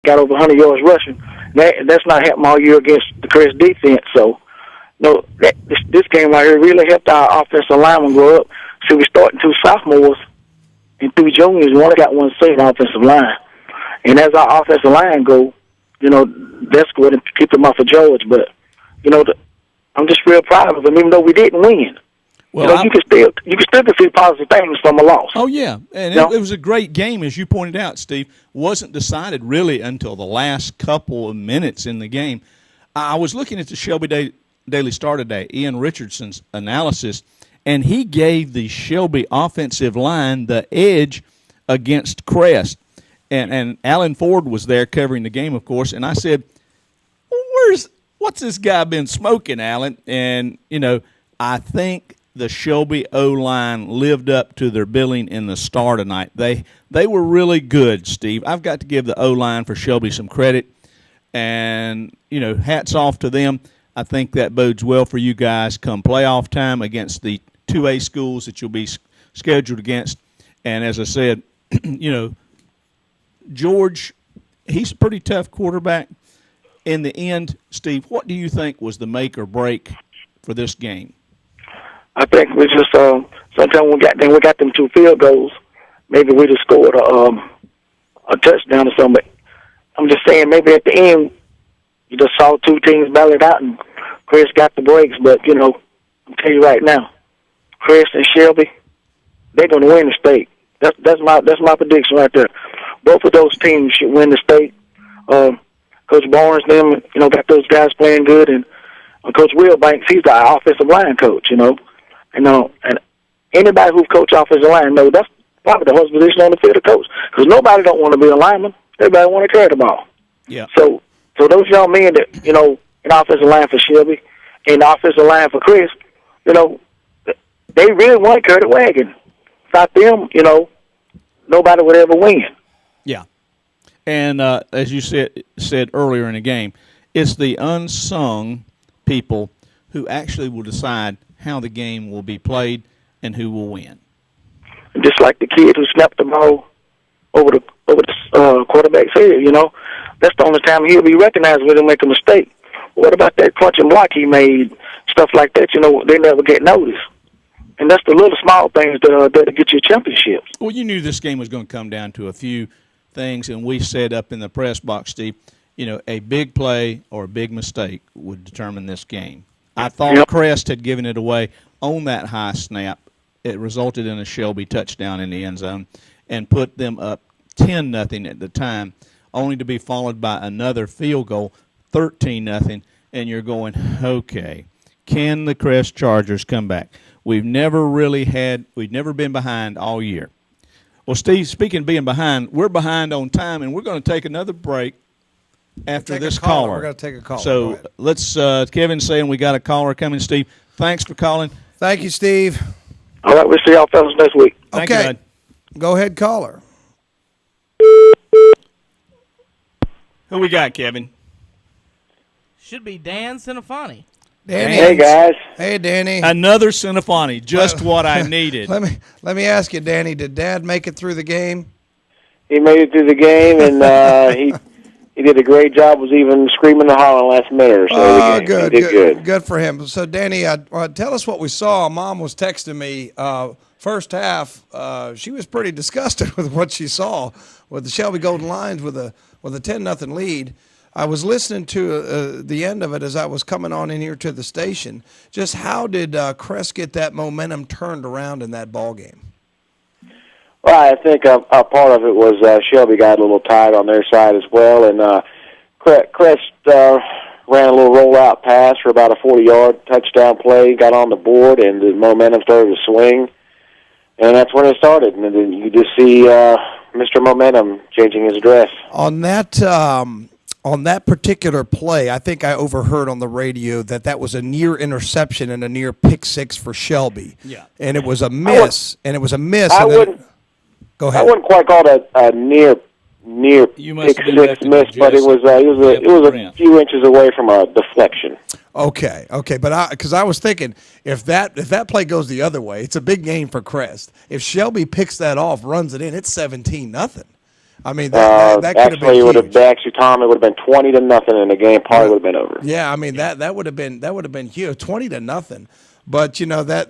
got over 100 yards rushing. That's not happened all year against the Crest defense. So, no, this game right here really helped our offensive linemen grow up. So we're starting 2 sophomores and 3 juniors. We only got 1 senior offensive line. And as our offensive line go, that's good and keep them off of George. But, I'm just real proud of them, even though we didn't win. Well, you can still see positive things from a loss. Oh yeah, and it was a great game, as you pointed out, Steve. Wasn't decided really until the last couple of minutes in the game. I was looking at the Shelby Daily Star today, Ian Richardson's analysis, and he gave the Shelby offensive line the edge against Crest. And Alan Ford was there covering the game, of course, and I said, what's this guy been smoking, Alan? And, I think the Shelby O-line lived up to their billing in the Star tonight. They were really good, Steve. I've got to give the O-line for Shelby some credit, and, hats off to them. I think that bodes well for you guys come playoff time against the 2A schools that you'll be scheduled against. And as I said, George, he's a pretty tough quarterback. In the end, Steve, what do you think was the make or break for this game? I think we just sometimes we got them 2 field goals. Maybe we just scored a touchdown or something. But I'm just saying, maybe at the end you just saw 2 teams battle it out, and Chris got the breaks. But I'm tell you right now, Chris and Shelby, they're going to win the state. That's my prediction right there. Both of those teams should win the state. Coach Barnes, them, got those guys playing good, and Coach Will Banks, he's the offensive line coach, and anybody who's coached offensive line knows that's probably the hardest position on the field to coach, because nobody don't want to be a lineman. Everybody want to carry the ball. Yeah. So those young men that, in offensive line for Shelby and the offensive line for Chris, they really want to carry the wagon. Without them, nobody would ever win. Yeah. And as you said earlier in the game, it's the unsung people who actually will decide how the game will be played and who will win. Just like the kid who snapped the ball over the quarterback's head, that's the only time he'll be recognized when he'll make a mistake. What about that crunch and block he made? Stuff like that, they never get noticed. And that's the little small things that get you championships. Well, you knew this game was going to come down to a few things, and we said up in the press box, Steve, a big play or a big mistake would determine this game. I thought Crest had given it away on that high snap. It resulted in a Shelby touchdown in the end zone and put them up 10-0 at the time, only to be followed by another field goal, 13-0, and you're going, okay, can the Crest Chargers come back? We've never been behind all year. Well, Steve, speaking of being behind, we're behind on time, and we're going to take another break after this caller. We're going to take a caller. So let's, Kevin's saying we got a caller coming, Steve. Thanks for calling. Thank you, Steve. All right, we'll see y'all fellas next week. Thank you, bud. Go ahead, caller. Who we got, Kevin? Should be Dan Cinefani. Danny. Hey, guys. Hey, Danny. Another Cinefani, just what I needed. Let me ask you, Danny, did Dad make it through the game? He made it through the game, and he did a great job. Was even screaming the holler last minute or so. Good, he did good for him. So, Danny, tell us what we saw. Mom was texting me. First half, she was pretty disgusted with what she saw with the Shelby Golden Lions with a 10-0 lead. I was listening to the end of it as I was coming on in here to the station. Just how did Crest get that momentum turned around in that ball game? Well, I think a part of it was Shelby got a little tired on their side as well, and Crest ran a little roll-out pass for about a 40-yard touchdown play, got on the board, and the momentum started to swing, and that's when it started. And then you just see Mr. Momentum changing his address. On that particular play, I think I overheard on the radio that was a near interception and a near pick six for Shelby. Yeah. And it was a miss. Go ahead. I wouldn't quite call it a near pick six miss, but it was a few inches away from a deflection. Okay, but because I was thinking if that play goes the other way, it's a big game for Crest. If Shelby picks that off, runs it in, it's 17-0. I mean, that could have been huge. Actually, Tom, it would have been 20-0, and the game probably would have been over. Yeah, I mean that would have been huge, 20-0. But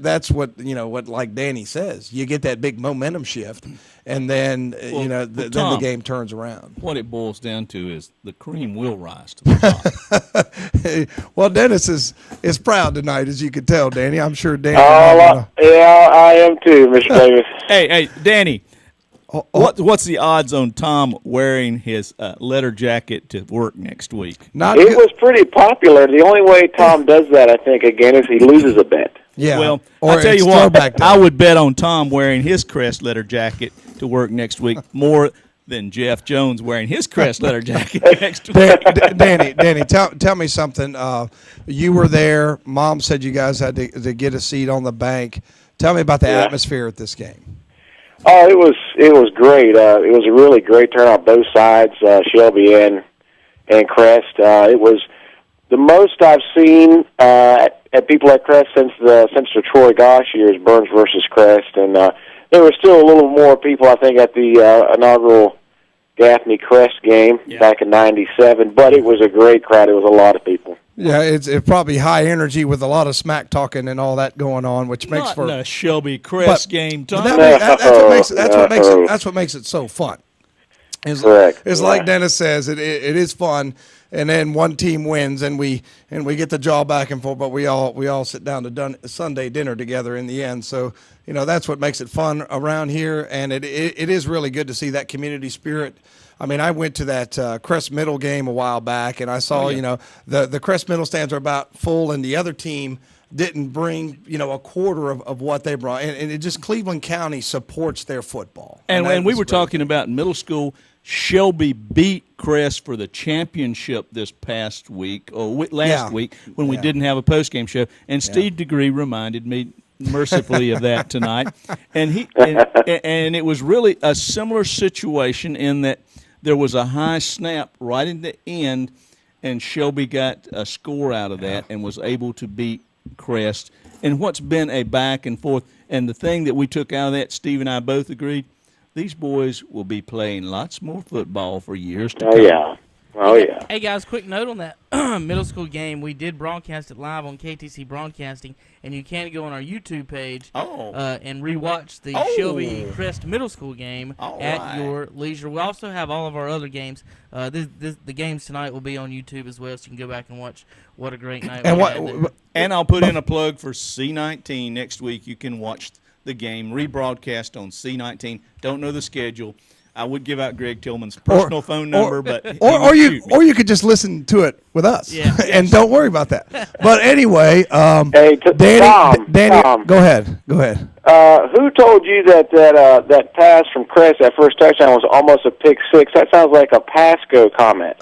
that's what what like Danny says. You get that big momentum shift, and then then the game turns around. What it boils down to is the cream will rise to the top. Well, Dennis is proud tonight, as you can tell, Danny. I'm sure Danny. Yeah, I am too, Mr. Davis. Hey, Danny. What's the odds on Tom wearing his letter jacket to work next week? It was pretty popular. The only way Tom does that, I think, again, is he loses a bet. Yeah. Well, or I'll tell you what, I would bet on Tom wearing his Crest letter jacket to work next week more than Jeff Jones wearing his Crest letter jacket next week. Danny, tell me something. You were there. Mom said you guys had to get a seat on the bank. Tell me about the atmosphere at this game. Oh, it was great. It was a really great turnout both sides, Shelby and Crest. It was the most I've seen at people at Crest since the Troy Gosh years, Burns versus Crest, and there were still a little more people, I think, at the inaugural Gaffney Crest game back in '97. But it was a great crowd. It was a lot of people. Yeah, it's probably high energy with a lot of smack talking and all that going on, which makes for a Shelby Crest game. Tom. That's what makes it so fun. Correct. It's like Dennis says, it is fun, and then one team wins, and we get the jaw back and forth, but we all sit down to Sunday dinner together in the end. So that's what makes it fun around here, and it is really good to see that community spirit. I mean, I went to that Crest Middle game a while back, and I saw, the Crest Middle stands are about full, and the other team didn't bring, a quarter of what they brought. And it just Cleveland County supports their football. And we were talking about middle school, Shelby beat Crest for the championship this past week, or last week, when we didn't have a postgame show. And Steve DeGree reminded me mercifully of that tonight. And and it was really a similar situation in that there was a high snap right in the end, and Shelby got a score out of that and was able to beat Crest. And what's been a back and forth, and the thing that we took out of that, Steve and I both agreed, these boys will be playing lots more football for years to come. Oh, yeah. Hey, guys, quick note on that middle school game. We did broadcast it live on KTC Broadcasting, and you can go on our YouTube page and rewatch the Shelby Crest Middle School game at your leisure. We also have all of our other games. The games tonight will be on YouTube as well, so you can go back and watch. What a great night. And I'll put in a plug for C19 next week. You can watch the game rebroadcast on C19. Don't know the schedule. I would give out Greg Tillman's personal phone number, but you could just listen to it with us, and don't worry about that. But anyway, Danny, Tom, go ahead. Who told you that pass from Crest, that first touchdown, was almost a pick six? That sounds like a Pasco comment.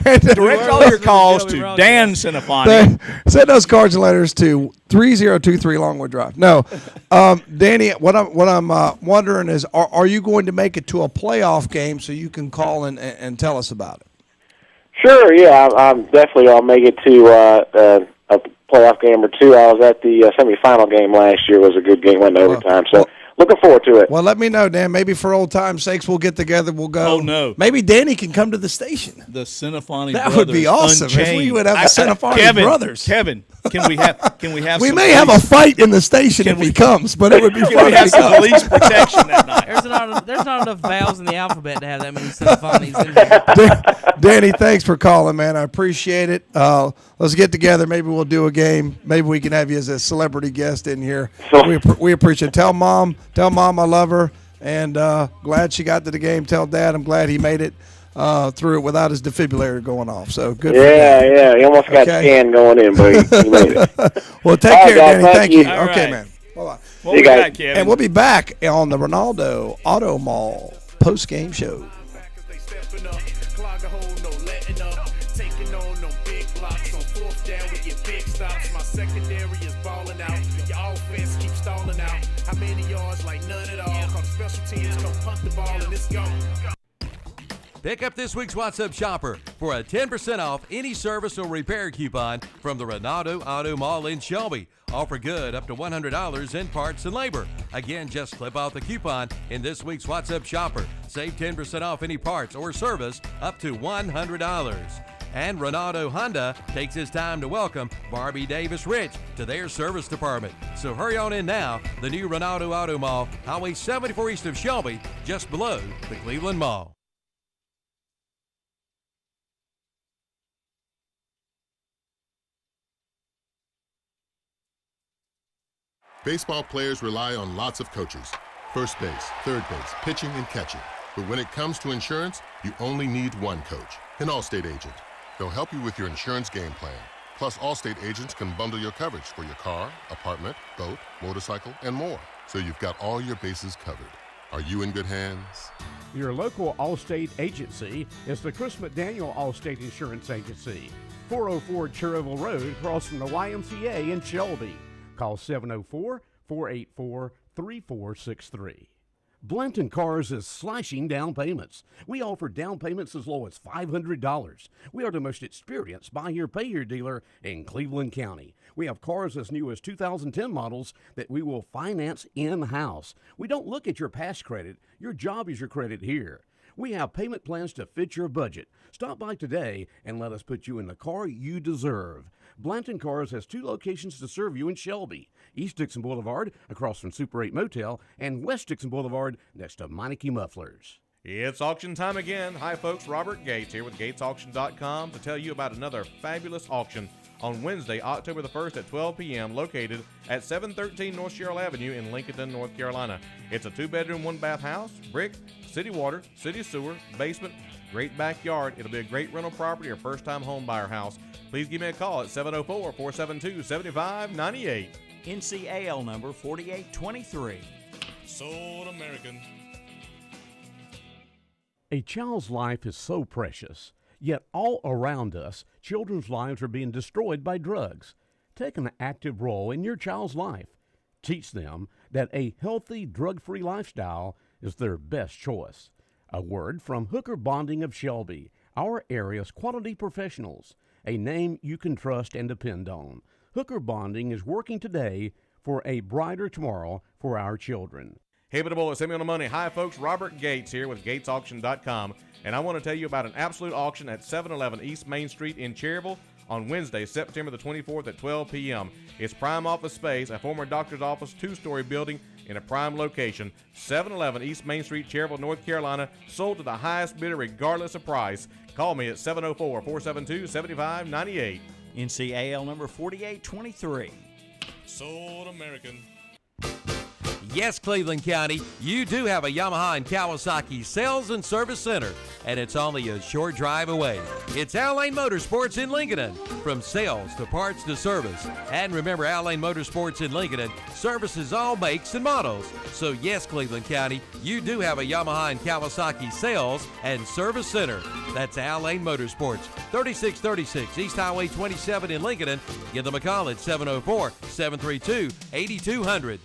Direct all your calls to Dan Cinefani. Send those cards and letters to 3023 Longwood Drive. No, Danny, what I'm wondering is, are you going to make it to a playoff game so you can call and tell us about it? Sure, yeah, I'm definitely. I'll make it to a playoff game or two. I was at the semifinal game last year. It was a good game, went to overtime. So. Looking forward to it. Well, let me know, Dan. Maybe for old time's sakes, we'll get together. We'll go. Oh, no. Maybe Danny can come to the station. The Cinefani brothers. That would be awesome. If we would have the Cinefani brothers. Kevin, can we have we may have a fight in the station if he comes, but it would be fun. Can we have some police protection that night? There's not enough vowels in the alphabet to have that many Cinefanis in there. Danny, thanks for calling, man. I appreciate it. Let's get together. Maybe we'll do a game. Maybe we can have you as a celebrity guest in here. We appreciate it. Tell Mom I love her, and glad she got to the game. Tell Dad I'm glad he made it through it without his defibrillator going off. So good. Yeah. He almost got scanned going in, but he made it. Well, take care, guys, Danny. Thank you. All okay, right. man. Bye-bye. Well, we got Kevin. And we'll be back on the Ronaldo Auto Mall post-game show. Secondary is balling out. Your offense keeps stalling out. How many yards? Like none at all. Call the special teams, come punt the ball and it's gone. Pick up this week's What's Up Shopper for a 10% off any service or repair coupon from the Renato Auto Mall in Shelby. Offer good up to $100 in parts and labor. Again, just clip out the coupon in this week's What's Up Shopper. Save 10% off any parts or service up to $100. And Renato Honda takes his time to welcome Barbie Davis Rich to their service department. So hurry on in now. The new Renato Auto Mall, Highway 74 east of Shelby, just below the Cleveland Mall. Baseball players rely on lots of coaches. First base, third base, pitching, and catching. But when it comes to insurance, you only need one coach, an Allstate agent. They'll help you with your insurance game plan. Plus, Allstate agents can bundle your coverage for your car, apartment, boat, motorcycle, and more. So you've got all your bases covered. Are you in good hands? Your local Allstate agency is the Chris McDaniel Allstate Insurance Agency, 404 Cherryville Road, across from the YMCA in Shelby. Call 704-484-3463. Blanton Cars is slashing down payments. We offer down payments as low as $500. We are the most experienced buy here, pay here dealer in Cleveland County. We have cars as new as 2010 models that we will finance in-house. We don't look at your past credit. Your job is your credit here. We have payment plans to fit your budget. Stop by today and let us put you in the car you deserve. Blanton Cars has 2 locations to serve you in Shelby. East Dixon Boulevard, across from Super 8 Motel, and West Dixon Boulevard, next to Meineke Mufflers. It's auction time again. Hi, folks. Robert Gates here with GatesAuction.com to tell you about another fabulous auction on Wednesday, October the 1st at 12 p.m., located at 713 North Sherrill Avenue in Lincoln, North Carolina. It's a 2-bedroom, 1-bath house, brick, city water, city sewer, basement, great backyard. It'll be a great rental property or first-time home buyer house. Please give me a call at 704-472-7598. NCAL number 4823. Sold American. A child's life is so precious, yet all around us, children's lives are being destroyed by drugs. Take an active role in your child's life. Teach them that a healthy, drug-free lifestyle is their best choice. A word from Hooker Bonding of Shelby, our area's quality professionals, a name you can trust and depend on. Hooker Bonding is working today for a brighter tomorrow for our children. Hey, but boy, send me on the money. Hi, folks. Robert Gates here with GatesAuction.com, and I want to tell you about an absolute auction at 711 East Main Street in Cherryville on Wednesday, September the 24th at 12 p.m. It's prime office space, a former doctor's office, 2-story building in a prime location. 711 East Main Street, Cherryville, North Carolina, sold to the highest bidder regardless of price. Call me at 704-472-7598. NCAL number 4823. Sold American. Yes, Cleveland County, you do have a Yamaha and Kawasaki sales and service center, and it's only a short drive away. It's Al Lane Motorsports in Lincoln. From sales to parts to service. And remember, Al Lane Motorsports in Lincoln services all makes and models. So yes, Cleveland County, you do have a Yamaha and Kawasaki sales and service center. That's Al Lane Motorsports, 3636 East Highway 27 in Lincoln. Give them a call at 704-732-8200.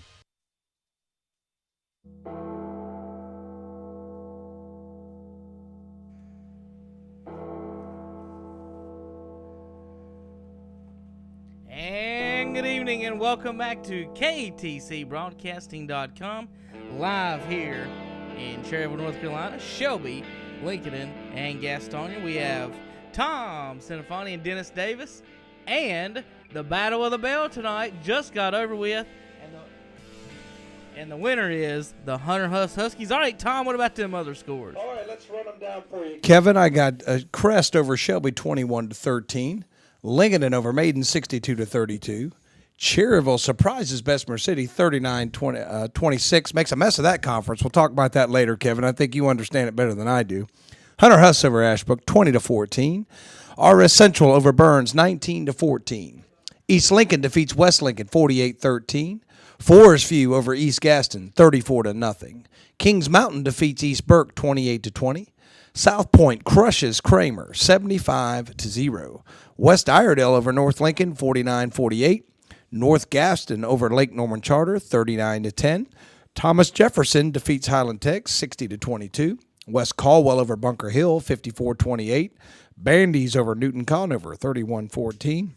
And good evening and welcome back to KTCBroadcasting.com, live here in Cherryville, North Carolina, Shelby, Lincoln, and Gastonia. We have Tom Sinafani and Dennis Davis, and the Battle of the Bell tonight just got over with, and the winner is the Hunter Huskies. All right, Tom, what about them other scores? All right, let's run them down for you. Kevin, I got Crest over Shelby 21-13. Lincoln over Maiden 62-32. Cherryville surprises Bessemer City 39-26. Makes a mess of that conference. We'll talk about that later, Kevin. I think you understand it better than I do. Hunter Huss over Ashbrook 20-14. RS Central over Burns 19-14. East Lincoln defeats West Lincoln 48-13. Forest View over East Gaston 34-0. Kings Mountain defeats East Burke 28-20. South Point crushes Kramer 75-0. West Iredell over North Lincoln 49-48. North Gaston over Lake Norman Charter 39-10. Thomas Jefferson defeats Highland Tech 60-22. West Caldwell over Bunker Hill, 54-28. Bandy's over Newton Conover, 31-14.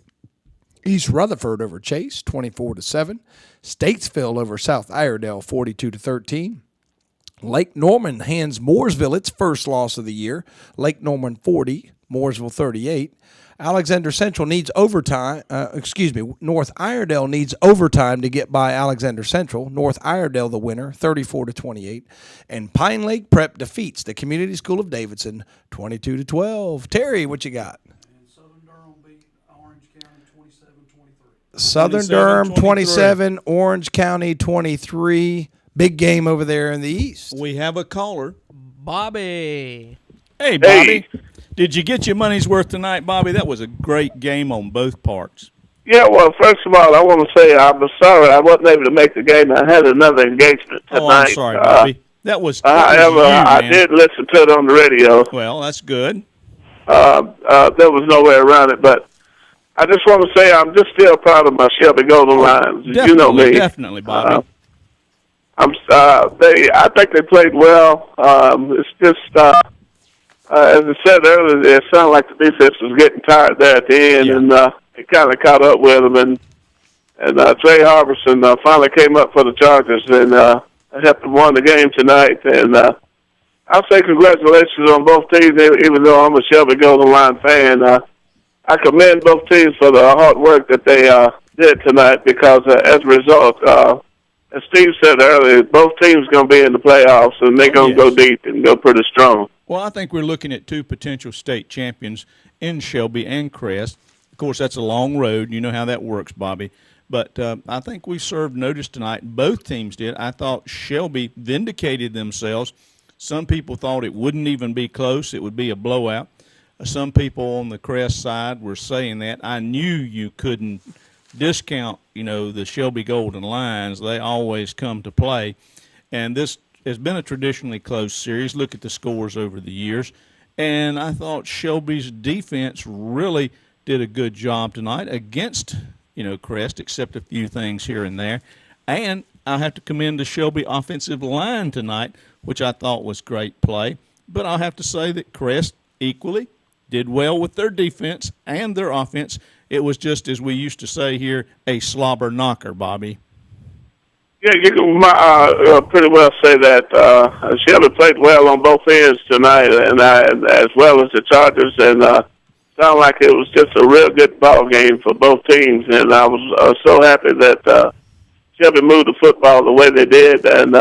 East Rutherford over Chase, 24-7. Statesville over South Iredell, 42-13. Lake Norman hands Mooresville its first loss of the year. Lake Norman 40, Mooresville 38. Alexander Central needs overtime. North Iredell needs overtime to get by Alexander Central. North Iredell the winner, 34-28. And Pine Lake Prep defeats the Community School of Davidson, 22-12. Terry, what you got? Southern Durham beat Orange County 27-23. Southern Durham 27, Orange County 23. Big game over there in the East. We have a caller. Bobby. Hey, Bobby. Hey. Did you get your money's worth tonight, Bobby? That was a great game on both parts. Yeah, well, first of all, I want to say I'm sorry I wasn't able to make the game. I had another engagement tonight. Oh, I'm sorry, Bobby. However, I did listen to it on the radio. Well, that's good. There was no way around it, but I just want to say I'm just still proud of my Shelby Golden Lions. You know me. Definitely, Bobby. I think they played well. It's just... as I said earlier, it sounded like the defense was getting tired there at the end, and it kind of caught up with them. And Trey Harbison finally came up for the Chargers and helped them win the game tonight. And I'll say congratulations on both teams, even though I'm a Shelby Golden Line fan. I commend both teams for the hard work that they did tonight because as a result, as Steve said earlier, both teams going to be in the playoffs, and they're going to go deep and go pretty strong. Well, I think we're looking at two potential state champions in Shelby and Crest. Of course, that's a long road. You know how that works, Bobby. But I think we served notice tonight. Both teams did. I thought Shelby vindicated themselves. Some people thought it wouldn't even be close. It would be a blowout. Some people on the Crest side were saying that. I knew you couldn't discount, the Shelby Golden Lions. They always come to play. And this has been a traditionally close series. Look at the scores over the years. And I thought Shelby's defense really did a good job tonight against, Crest, except a few things here and there. And I have to commend the Shelby offensive line tonight, which I thought was great play. But I'll have to say that Crest equally did well with their defense and their offense. It was just, as we used to say here, a slobber knocker, Bobby. Yeah, you can pretty well say that. Shelby played well on both ends tonight, and as well as the Chargers, and sounded like it was just a real good ball game for both teams. And I was so happy that Shelby moved the football the way they did, and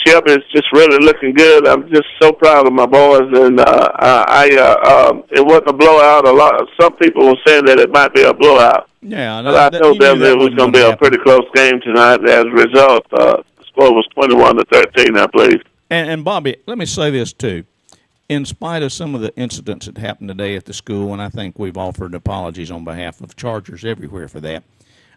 Shelby is just really looking good. I'm just so proud of my boys, and it wasn't a blowout. Some people were saying that it might be a blowout. Yeah, but I told them it was going to be a pretty close game tonight. As a result, the score was 21-13, I believe. And Bobby, let me say this too. In spite of some of the incidents that happened today at the school, and I think we've offered apologies on behalf of Chargers everywhere for that,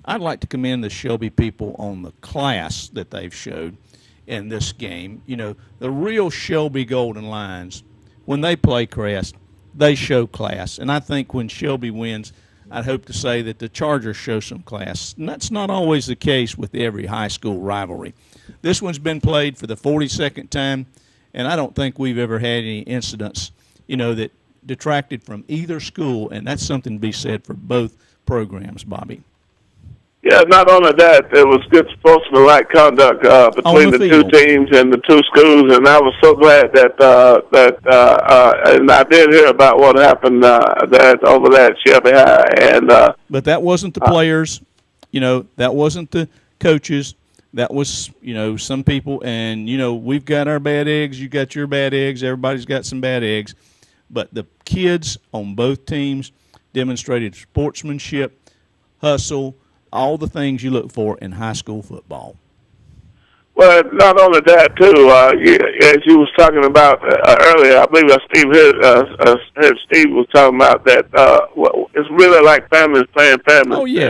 I'd like to commend the Shelby people on the class that they've showed in this game. The real Shelby Golden Lions, when they play Crest, they show class. And I think when Shelby wins, I'd hope to say that the Chargers show some class. And that's not always the case with every high school rivalry. This one's been played for the 42nd time, and I don't think we've ever had any incidents, that detracted from either school, and that's something to be said for both programs, Bobby. Yeah, not only that, there was good sportsmanlike conduct between the two teams and the two schools, and I was so glad that and I did hear about what happened over there at Shelby High. And but that wasn't the players, that wasn't the coaches. That was, some people, and, we've got our bad eggs, you got your bad eggs, everybody's got some bad eggs. But the kids on both teams demonstrated sportsmanship, hustle, all the things you look for in high school football. Well, not only that, too, as you was talking about earlier, I believe heard Steve was talking about that it's really like families playing families. Oh, yeah.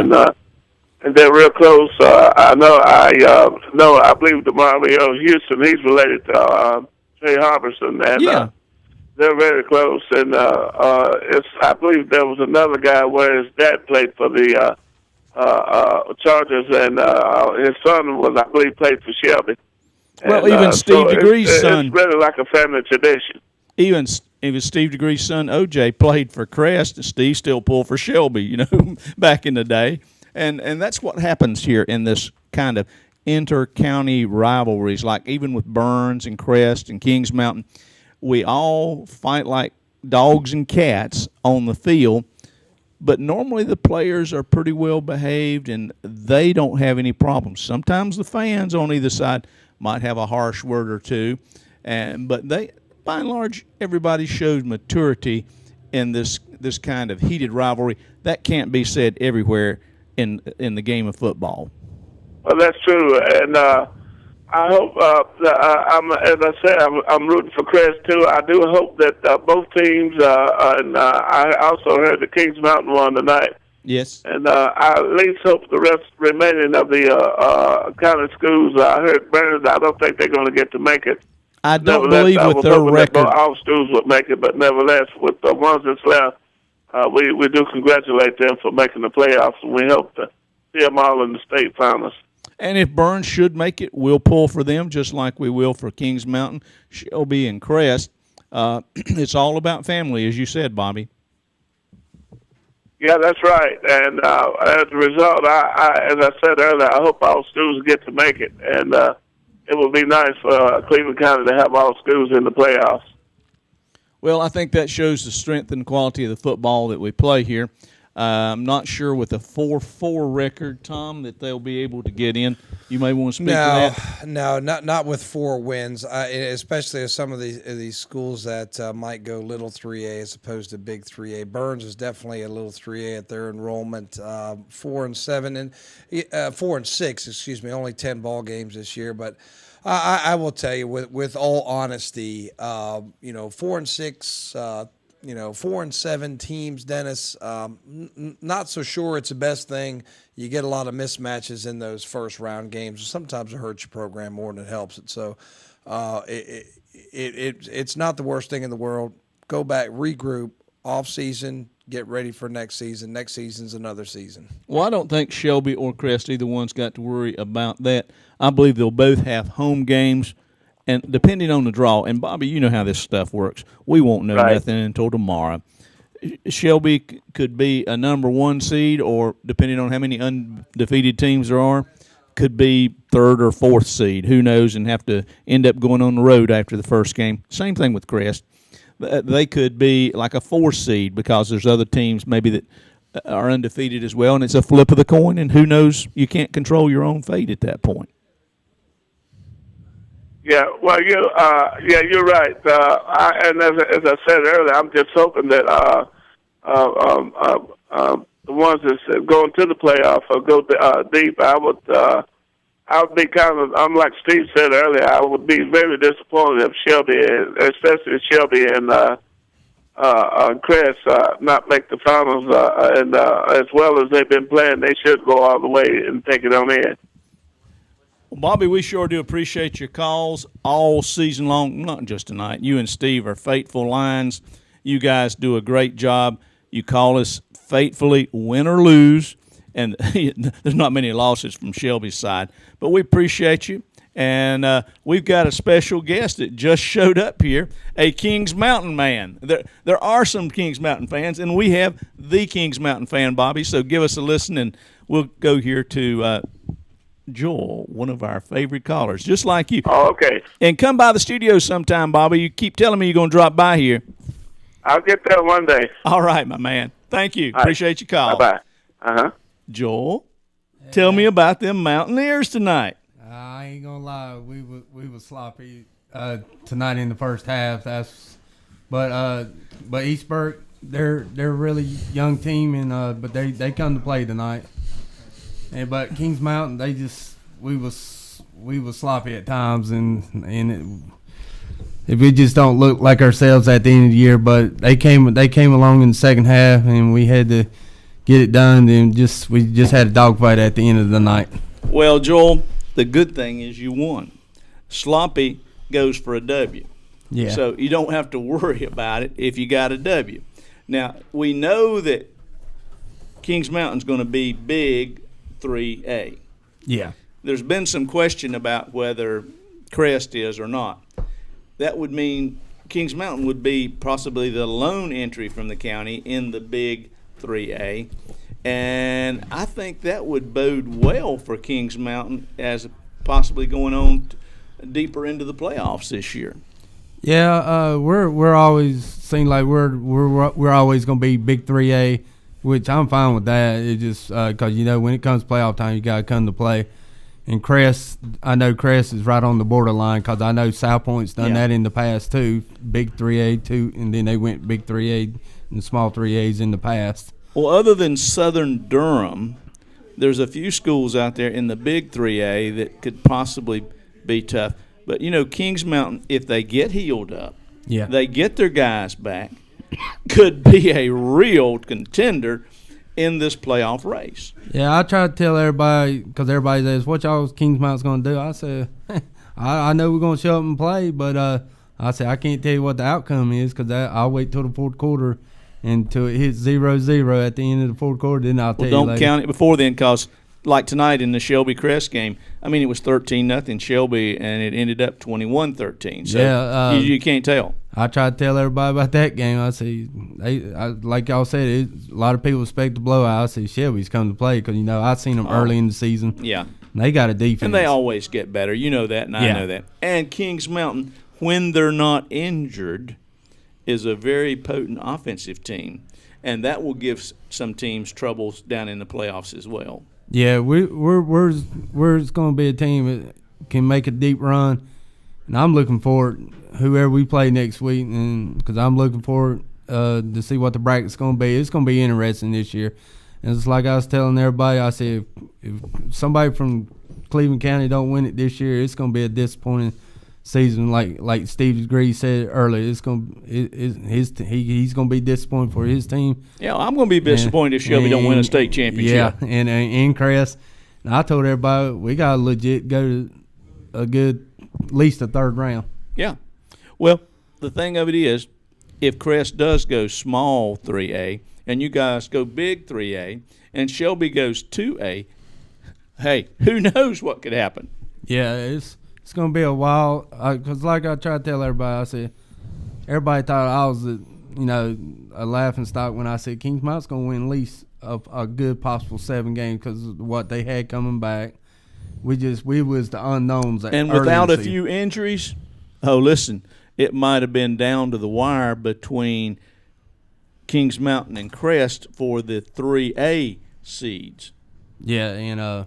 And they're real close. I believe DeMario Houston, he's related to Trey Harbison, and they're very close. And I believe there was another guy where his dad played for the Chargers, and his son was, I believe, played for Shelby. Well, even Steve DeGree's son. It's really like a family tradition. Even Steve DeGree's son, OJ, played for Crest, and Steve still pulled for Shelby, back in the day. And that's what happens here in this kind of inter-county rivalries, like even with Burns and Crest and Kings Mountain. We all fight like dogs and cats on the field, but normally the players are pretty well behaved, and they don't have any problems. Sometimes the fans on either side might have a harsh word or two, but they, by and large, everybody shows maturity in this kind of heated rivalry. That can't be said everywhere in the game of football. Well, that's true, and I hope. As I said, I'm rooting for Crest too. I do hope that both teams, and I also heard the Kings Mountain won tonight. Yes. And I at least hope the remaining of the county schools. I heard Burns. I don't think they're going to get to make it. I don't believe with their record. All schools would make it, but nevertheless, with the ones that's left, we do congratulate them for making the playoffs, and we hope to see them all in the state finals. And if Burns should make it, we'll pull for them just like we will for Kings Mountain, Shelby, and Crest. It's all about family, as you said, Bobby. Yeah, that's right. And as a result, as I said earlier, I hope all schools get to make it. And it would be nice for Cleveland County to have all schools in the playoffs. Well, I think that shows the strength and quality of the football that we play here. I'm not sure with a 4-4 record, Tom, that they'll be able to get in. You may want to speak to that. No, not with 4 wins, especially as some of these schools that might go little 3A as opposed to big 3A. Burns is definitely a little 3A at their enrollment. 4 and 6, excuse me, only 10 ball games this year. But I will tell you, with all honesty, 4 and 6. 4 and 7 teams, Dennis. Not so sure it's the best thing. You get a lot of mismatches in those first round games. Sometimes it hurts your program more than it helps it. So it's not the worst thing in the world. Go back, regroup, off season, get ready for next season. Next season's another season. Well, I don't think Shelby or Crest, either one's got to worry about that. I believe they'll both have home games. And depending on the draw, and Bobby, you know how this stuff works. We won't know nothing until tomorrow. Shelby could be a number 1 seed, or depending on how many undefeated teams there are, could be 3rd or 4th seed. Who knows, and have to end up going on the road after the first game. Same thing with Crest. They could be like a 4 seed because there's other teams maybe that are undefeated as well, and it's a flip of the coin, and who knows, you can't control your own fate at that point. Yeah, well, you're right. And as I said earlier, I'm just hoping that the ones that's going to the playoff or go deep. I would be I'm like Steve said earlier. I would be very disappointed if Shelby, especially Shelby and Crest, not make the finals. And as well as they've been playing, they should go all the way and take it on in. Bobby, we sure do appreciate your calls all season long, not just tonight. You and Steve are faithful lines. You guys do a great job. You call us faithfully, win or lose, and there's not many losses from Shelby's side. But we appreciate you, and we've got a special guest that just showed up here, a Kings Mountain man. There are some Kings Mountain fans, and we have the Kings Mountain fan, Bobby, so give us a listen, and we'll go here to Joel, one of our favorite callers, just like you. Oh, okay. And come by the studio sometime, Bobby. You keep telling me you're going to drop by here. I'll get there one day. All right, my man. Thank you. Appreciate your call. Bye-bye. Joel, tell me about them Mountaineers tonight. I ain't going to lie. We were sloppy tonight in the first half. But Eastburg, they're a really young team, and but they come to play tonight. But Kings Mountain, we was sloppy at times, and we just don't look like ourselves at the end of the year. But they came along in the second half, and we had to get it done. And we just had a dogfight at the end of the night. Well, Joel, the good thing is you won. Sloppy goes for a W. Yeah. So you don't have to worry about it if you got a W. Now we know that Kings Mountain's going to be big. 3A. Yeah. There's been some question about whether Crest is or not, that would mean Kings Mountain would be possibly the lone entry from the county in the Big 3A. And I think that would bode well for Kings Mountain as possibly going on deeper into the playoffs this year. Yeah, we're always seem like we're always going to be Big 3A, which I'm fine with that. It just because when it comes to playoff time, you got to come to play. And Crest, I know Crest is right on the borderline because I know South Point's done that in the past too, Big 3A too, and then they went Big 3A and small 3As in the past. Well, other than Southern Durham, there's a few schools out there in the Big 3A that could possibly be tough. But, Kings Mountain, if they get healed up, they get their guys back, could be a real contender in this playoff race. Yeah, I try to tell everybody, because everybody says, what y'all Kings Mountain's going to do? I said, I know we're going to show up and play, but I said, I can't tell you what the outcome is because I'll wait till the fourth quarter until it hits 0-0 at the end of the fourth quarter, then I'll tell you later. Don't count it before then because, like tonight in the Shelby-Crest game, it was 13-0 Shelby, and it ended up 21-13. So you can't tell. I try to tell everybody about that game. I say, like y'all said, a lot of people expect the blowout. I say Shelby's come to play because, I've seen them early in the season. Yeah. And they got a defense. And they always get better. You know that, and I know that. And Kings Mountain, when they're not injured, is a very potent offensive team. And that will give some teams troubles down in the playoffs as well. Yeah, we're going to be a team that can make a deep run, and I'm looking forward whoever we play next week, and because I'm looking forward to see what the bracket's going to be. It's going to be interesting this year, and it's like I was telling everybody. I said if somebody from Cleveland County don't win it this year, it's going to be a disappointing season. Like Steve Degree said earlier, he's going to be disappointed for his team. Yeah, I'm going to be disappointed if Shelby don't win a state championship. Yeah, and in Crest, and I told everybody we got to legit go to a good, at least a third round. Yeah. Well, the thing of it is, if Crest does go small 3A and you guys go big 3A and Shelby goes 2A, hey, who knows what could happen? Yeah, it's going to be a while because like I try to tell everybody, I said everybody thought I was a laughing stock when I said Kings Mountain's going to win at least a good possible 7 games because of what they had coming back. We was the unknowns. And without a few injuries, listen, it might have been down to the wire between Kings Mountain and Crest for the 3A seeds. Yeah,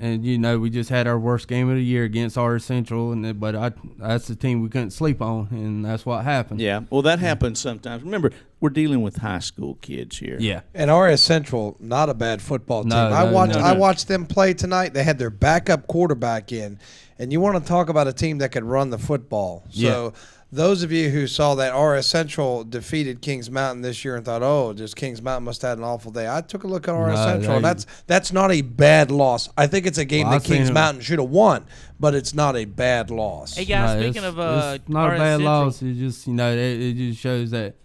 and we just had our worst game of the year against RS Central, but that's the team we couldn't sleep on, and that's what happened. Yeah, well, that happens sometimes. Remember, we're dealing with high school kids here. Yeah, and RS Central, not a bad football team. I watched them play tonight. They had their backup quarterback in, and you want to talk about a team that could run the football. So those of you who saw that RS Central defeated Kings Mountain this year and thought, just Kings Mountain must have had an awful day. I took a look at RS Central, and that's not a bad loss. I think it's a game that Kings Mountain should have won, but it's not a bad loss. Hey guys, speaking of it's not RS a bad Central, loss. It just it just shows that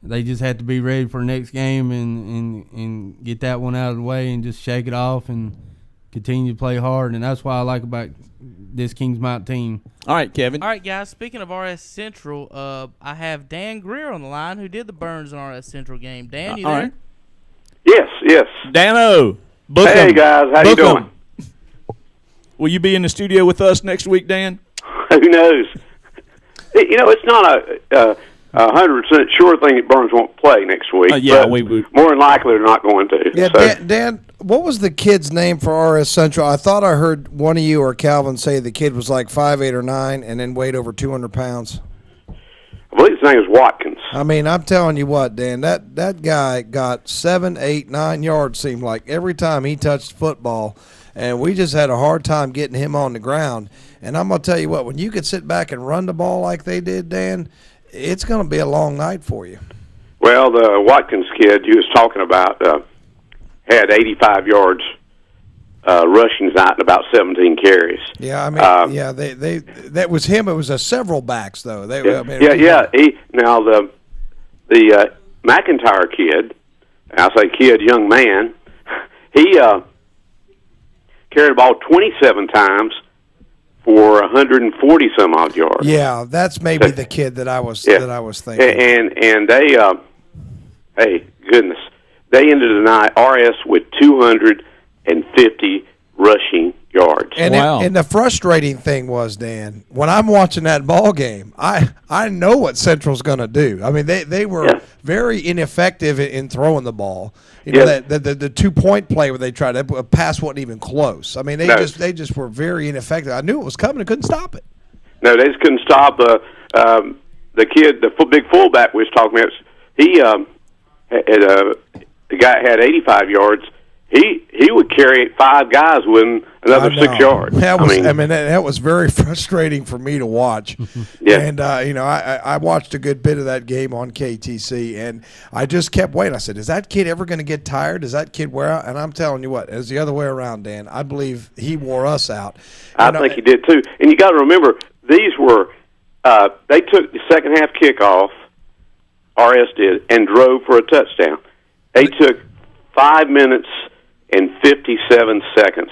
they just have to be ready for the next game and get that one out of the way and just shake it off and continue to play hard. And that's what I like about this Kings Mountain team. All right, Kevin. All right, guys, speaking of RS Central, I have Dan Greer on the line who did the Burns and RS Central game. Dan, you there? Right. Yes. Dano. Hey, guys. How you doing? Will you be in the studio with us next week, Dan? Who knows? It's not a 100% sure thing that Burns won't play next week. But more than likely they're not going to. Yeah, so. Dan, what was the kid's name for RS Central? I thought I heard one of you or Calvin say the kid was like 5'8" or 9" and then weighed over 200 pounds. I believe his name is Watkins. I'm telling you what, Dan, that guy got 7, 8, 9 yards, seemed like, every time he touched football, and we just had a hard time getting him on the ground. And I'm going to tell you what, when you could sit back and run the ball like they did, Dan, it's going to be a long night for you. Well, the Watkins kid you was talking about had 85 yards rushing tonight and about 17 carries. Yeah, they that was him. It was several backs though. Now the McIntyre kid, I say kid, young man, he carried the ball 27 times for 140 some odd yards. Yeah, that's maybe the kid that I was thinking. And they, hey goodness, they ended the night RS with 250 rushing yards. And and the frustrating thing was, Dan, when I'm watching that ball game, I know what Central's going to do. I mean, they were very ineffective in throwing the ball. You know, the 2-point play where they tried to pass wasn't even close. I mean, they just were very ineffective. I knew it was coming. I couldn't stop it. No, they just couldn't stop the kid, the big fullback we was talking about. He the guy had 85 yards. He would carry 5 guys with another 6 yards. That was very frustrating for me to watch. And I watched a good bit of that game on KTC, and I just kept waiting. I said, "Is that kid ever going to get tired? Does that kid wear out?" And I'm telling you what, it's the other way around, Dan. I believe he wore us out. I think he did too. And you got to remember, these were they took the second half kickoff. RS did, and drove for a touchdown. They took 5 minutes and 57 seconds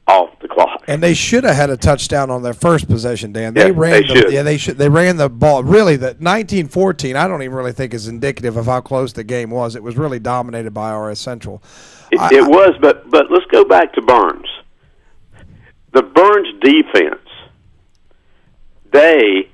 off the clock. And they should have had a touchdown on their first possession, Dan. They ran the ball. Really, the 19-14, I don't even really think is indicative of how close the game was. It was really dominated by RS Central. It was, but let's go back to Burns. The Burns defense, they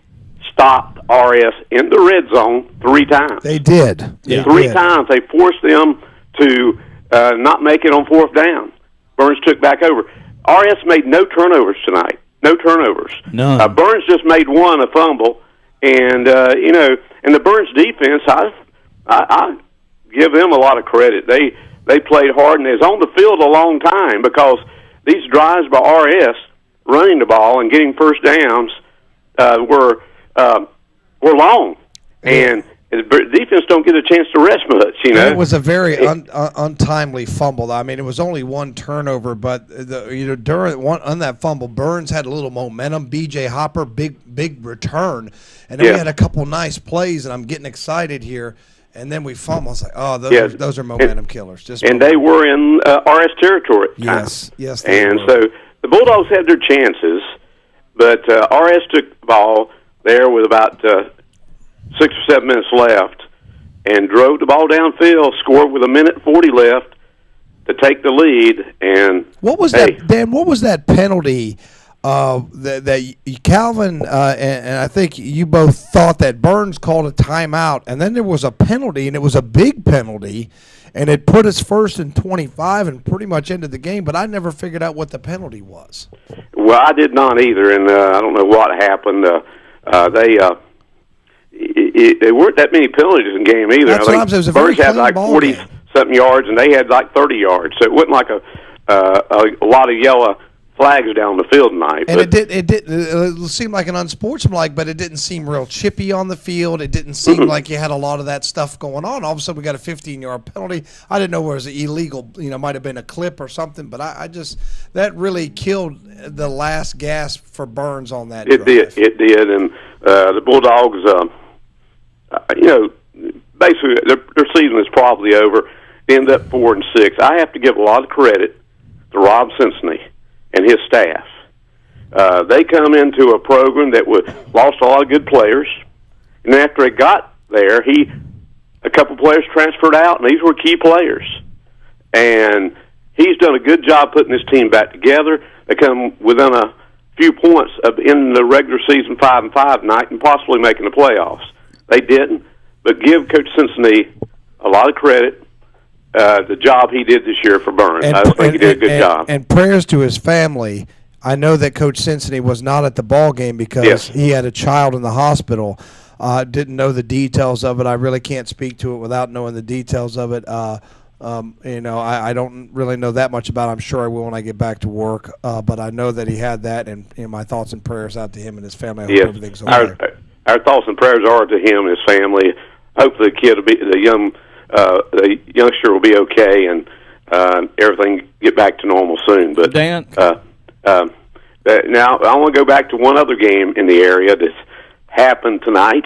stopped RS in the red zone 3 times. They did. Yeah. 3 times. They forced them to not make it on 4th down. Burns took back over. RS made no turnovers tonight. No turnovers. None. Burns just made one, a fumble, and and the Burns defense, I give them a lot of credit. They played hard, and they was on the field a long time because these drives by RS running the ball and getting first downs were long, and the defense don't get a chance to rest much, you know. It was a very untimely fumble. I mean, it was only one turnover, but on that fumble, Burns had a little momentum. B.J. Hopper, big return, and then we had a couple nice plays, and I'm getting excited here. And then we fumble. I was like, oh, those are momentum killers. They were in RS territory at the time. Yes. And so the Bulldogs had their chances, but RS took the ball there with about 6 or 7 minutes left and drove the ball downfield, scored with 1:40 left to take the lead. And what was that, Dan? What was that penalty that Calvin and I think you both thought that Burns called a timeout, and then there was a penalty, and it was a big penalty, and it put us 1st and 25 and pretty much ended the game, but I never figured out what the penalty was. Well, I did not either, and I don't know what happened. There weren't that many penalties in the game either. That's what I'm saying. It was a very Burns had like 40-something yards, and they had like 30 yards, so it wasn't like a lot of yellow flags down the field tonight. And it seemed like an unsportsmanlike, but it didn't seem real chippy on the field. It didn't seem like you had a lot of that stuff going on. All of a sudden, we got a 15-yard penalty. I didn't know where it was illegal. Might have been a clip or something, but I just that really killed the last gasp for Burns on that drive. It did, and the Bulldogs, basically their season is probably over. They end up 4-6. I have to give a lot of credit to Rob Cincinnati and his staff. They come into a program that lost a lot of good players, and after it got there, a couple players transferred out, and these were key players. And he's done a good job putting this team back together. They come within a few points of ending the regular season 5-5 night and possibly making the playoffs. They didn't, but give Coach Cincinnati a lot of credit. The job he did this year for Burns. I think he did a good job. And prayers to his family. I know that Coach Cincinnati was not at the ball game because he had a child in the hospital. Didn't know the details of it. I really can't speak to it without knowing the details of it. I don't really know that much about it. I'm sure I will when I get back to work. But I know that he had that, and my thoughts and prayers out to him and his family. I hope everything's okay. Our thoughts and prayers are to him and his family. Hopefully the youngster will be okay, and everything get back to normal soon. But Dan, now I want to go back to one other game in the area that's happened tonight.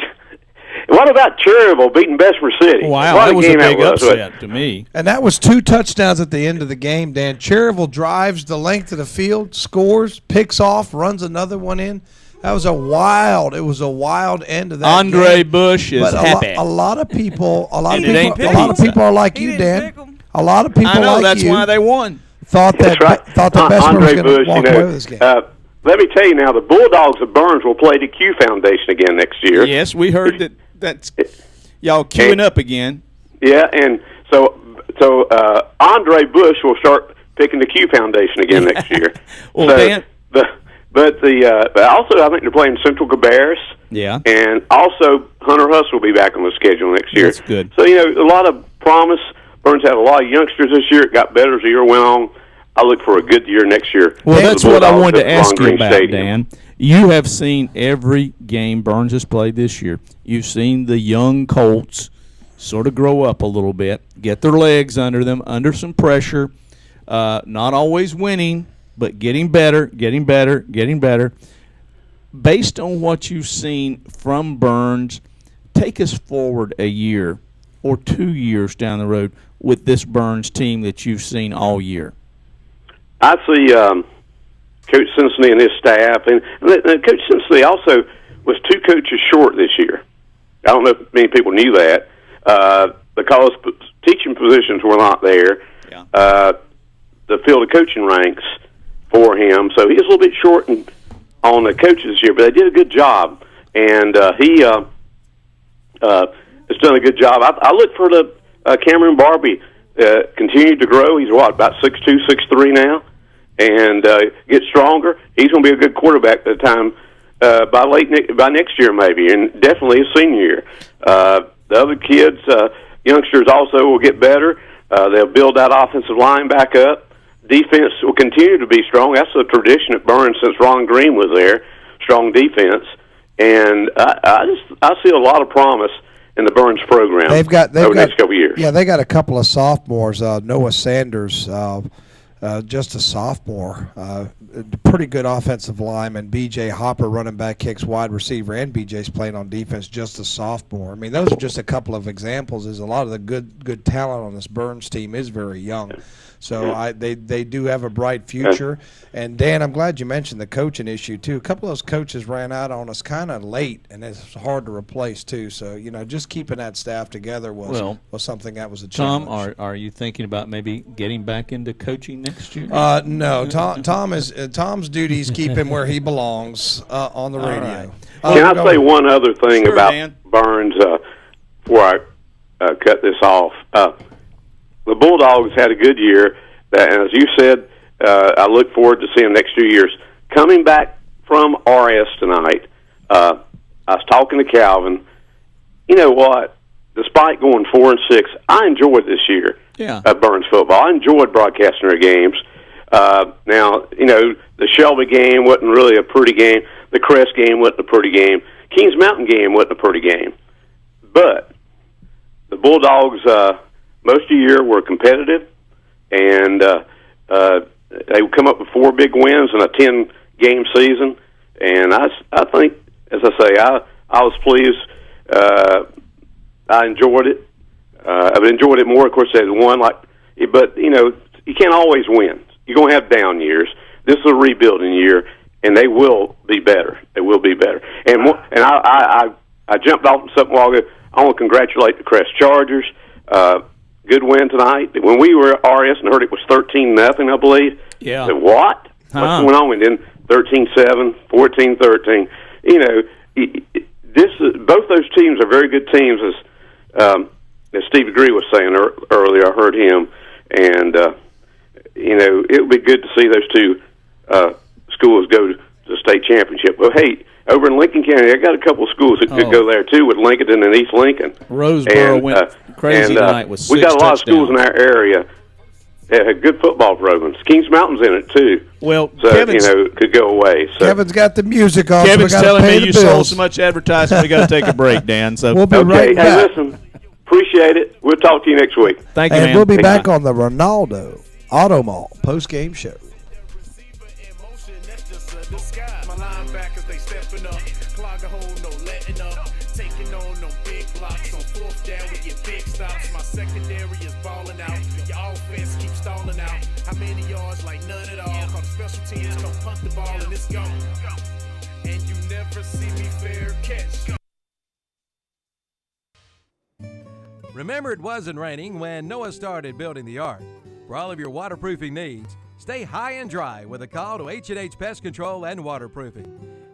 What about Cherryville beating Bessemer City? Wow, what that was a game big that was. upset to me. And that was 2 touchdowns at the end of the game, Dan. Cherryville drives the length of the field, scores, picks off, runs another one in. That was a wild end of that Andre game. Bush is but happy. A lot of people are like He you, Dan. A lot of people I know, like that's you why they won. Thought that Bessemer was going to walk away with this game. Let me tell you now, the Bulldogs of Burns will play the Q Foundation again next year. Yes, we heard that's y'all queuing up again. Yeah, and so Andre Bush will start picking the Q Foundation again next year. Well, so Dan, but also I think they're playing Central Cabarrus. Yeah, and also Hunter Huss will be back on the schedule next year. That's good. So a lot of promise. Burns had a lot of youngsters this year. It got better as the year went on. I look for a good year next year. Well, that's what I wanted to ask you about, Dan. You have seen every game Burns has played this year. You've seen the young Colts sort of grow up a little bit, get their legs under them, under some pressure, not always winning, but getting better. Based on what you've seen from Burns, take us forward a year or 2 years down the road with this Burns team that you've seen all year. I see Coach Simpson and his staff, and Coach Simpson also was 2 coaches short this year. I don't know if many people knew that because teaching positions were not there. Yeah. The field of coaching ranks for him, so he was a little bit short on the coaches this year, but they did a good job, and he has done a good job. I look for the Cameron Barbie continued to grow. He's about 6'2", 6'3" now, and get stronger. He's going to be a good quarterback by the time by next year maybe, and definitely his senior year. The other kids, youngsters, also will get better. They'll build that offensive line back up. Defense will continue to be strong. That's a tradition at Burns since Ron Green was there. Strong defense, and I see a lot of promise in the Burns program they've got over the next couple of years. Yeah, they got a couple of sophomores. Noah Sanders, just a sophomore, pretty good offensive lineman. B.J. Hopper, running back, kicks wide receiver, and B.J.'s playing on defense, just a sophomore. I mean, those are just a couple of examples. There's a lot of the good talent on this Burns team is very young. So they do have a bright future. And, Dan, I'm glad you mentioned the coaching issue, too. A couple of those coaches ran out on us kind of late, and it's hard to replace, too. So, just keeping that staff together was something that was a challenge. Tom, are you thinking about maybe getting back into coaching next year? No. Tom's duties keep him where he belongs on the radio. Right. Can I say one other thing about Burns before I cut this off? The Bulldogs had a good year, and as you said, I look forward to seeing them next 2 years. Coming back from RS tonight, I was talking to Calvin. You know what? Despite going 4-6, I enjoyed this year at Burns football. I enjoyed broadcasting their games. Now, the Shelby game wasn't really a pretty game. The Crest game wasn't a pretty game. Kings Mountain game wasn't a pretty game. But the Bulldogs, most of the year, were competitive, and they would come up with 4 big wins in a 10-game season. And I think, as I say, I was pleased. I enjoyed it. I've enjoyed it more, of course, as one. But you can't always win. You're going to have down years. This is a rebuilding year, and they will be better. They will be better. And I jumped off something a while ago. I want to congratulate the Crest Chargers. Good win tonight. When we were at RS and heard it was 13-0, I believe. Yeah. I said, what? What's going on? And then 13-7, 14-13. Both those teams are very good teams, as Steve Degree was saying earlier. I heard him, and it would be good to see those two schools go to the state championship. Well, hey, over in Lincoln County, I got a couple of schools that could go there too, with Lincoln and East Lincoln. Roseboro went crazy tonight with 6 we got a lot touchdowns. of schools in our area that have good football programs. Kings Mountain's in it too. Well, so Kevin's, could go away. So. Kevin's got the music on. Kevin's so telling me you bills. sold so much advertising. We got to take a break, Dan. So we'll be right back. Hey, listen, appreciate it. We'll talk to you next week. Thank you, and man. we'll be back on the Ronaldo Auto Mall post-game show. My linebackers, they stepping up. Clog a hole, no letting up. Taking on no big none at all. Call the special teams, come punt the ball and it's gone. And you never see me fair catch. Remember, it wasn't raining when Noah started building the ark. For all of your waterproofing needs, stay high and dry with a call to H&H Pest Control and Waterproofing.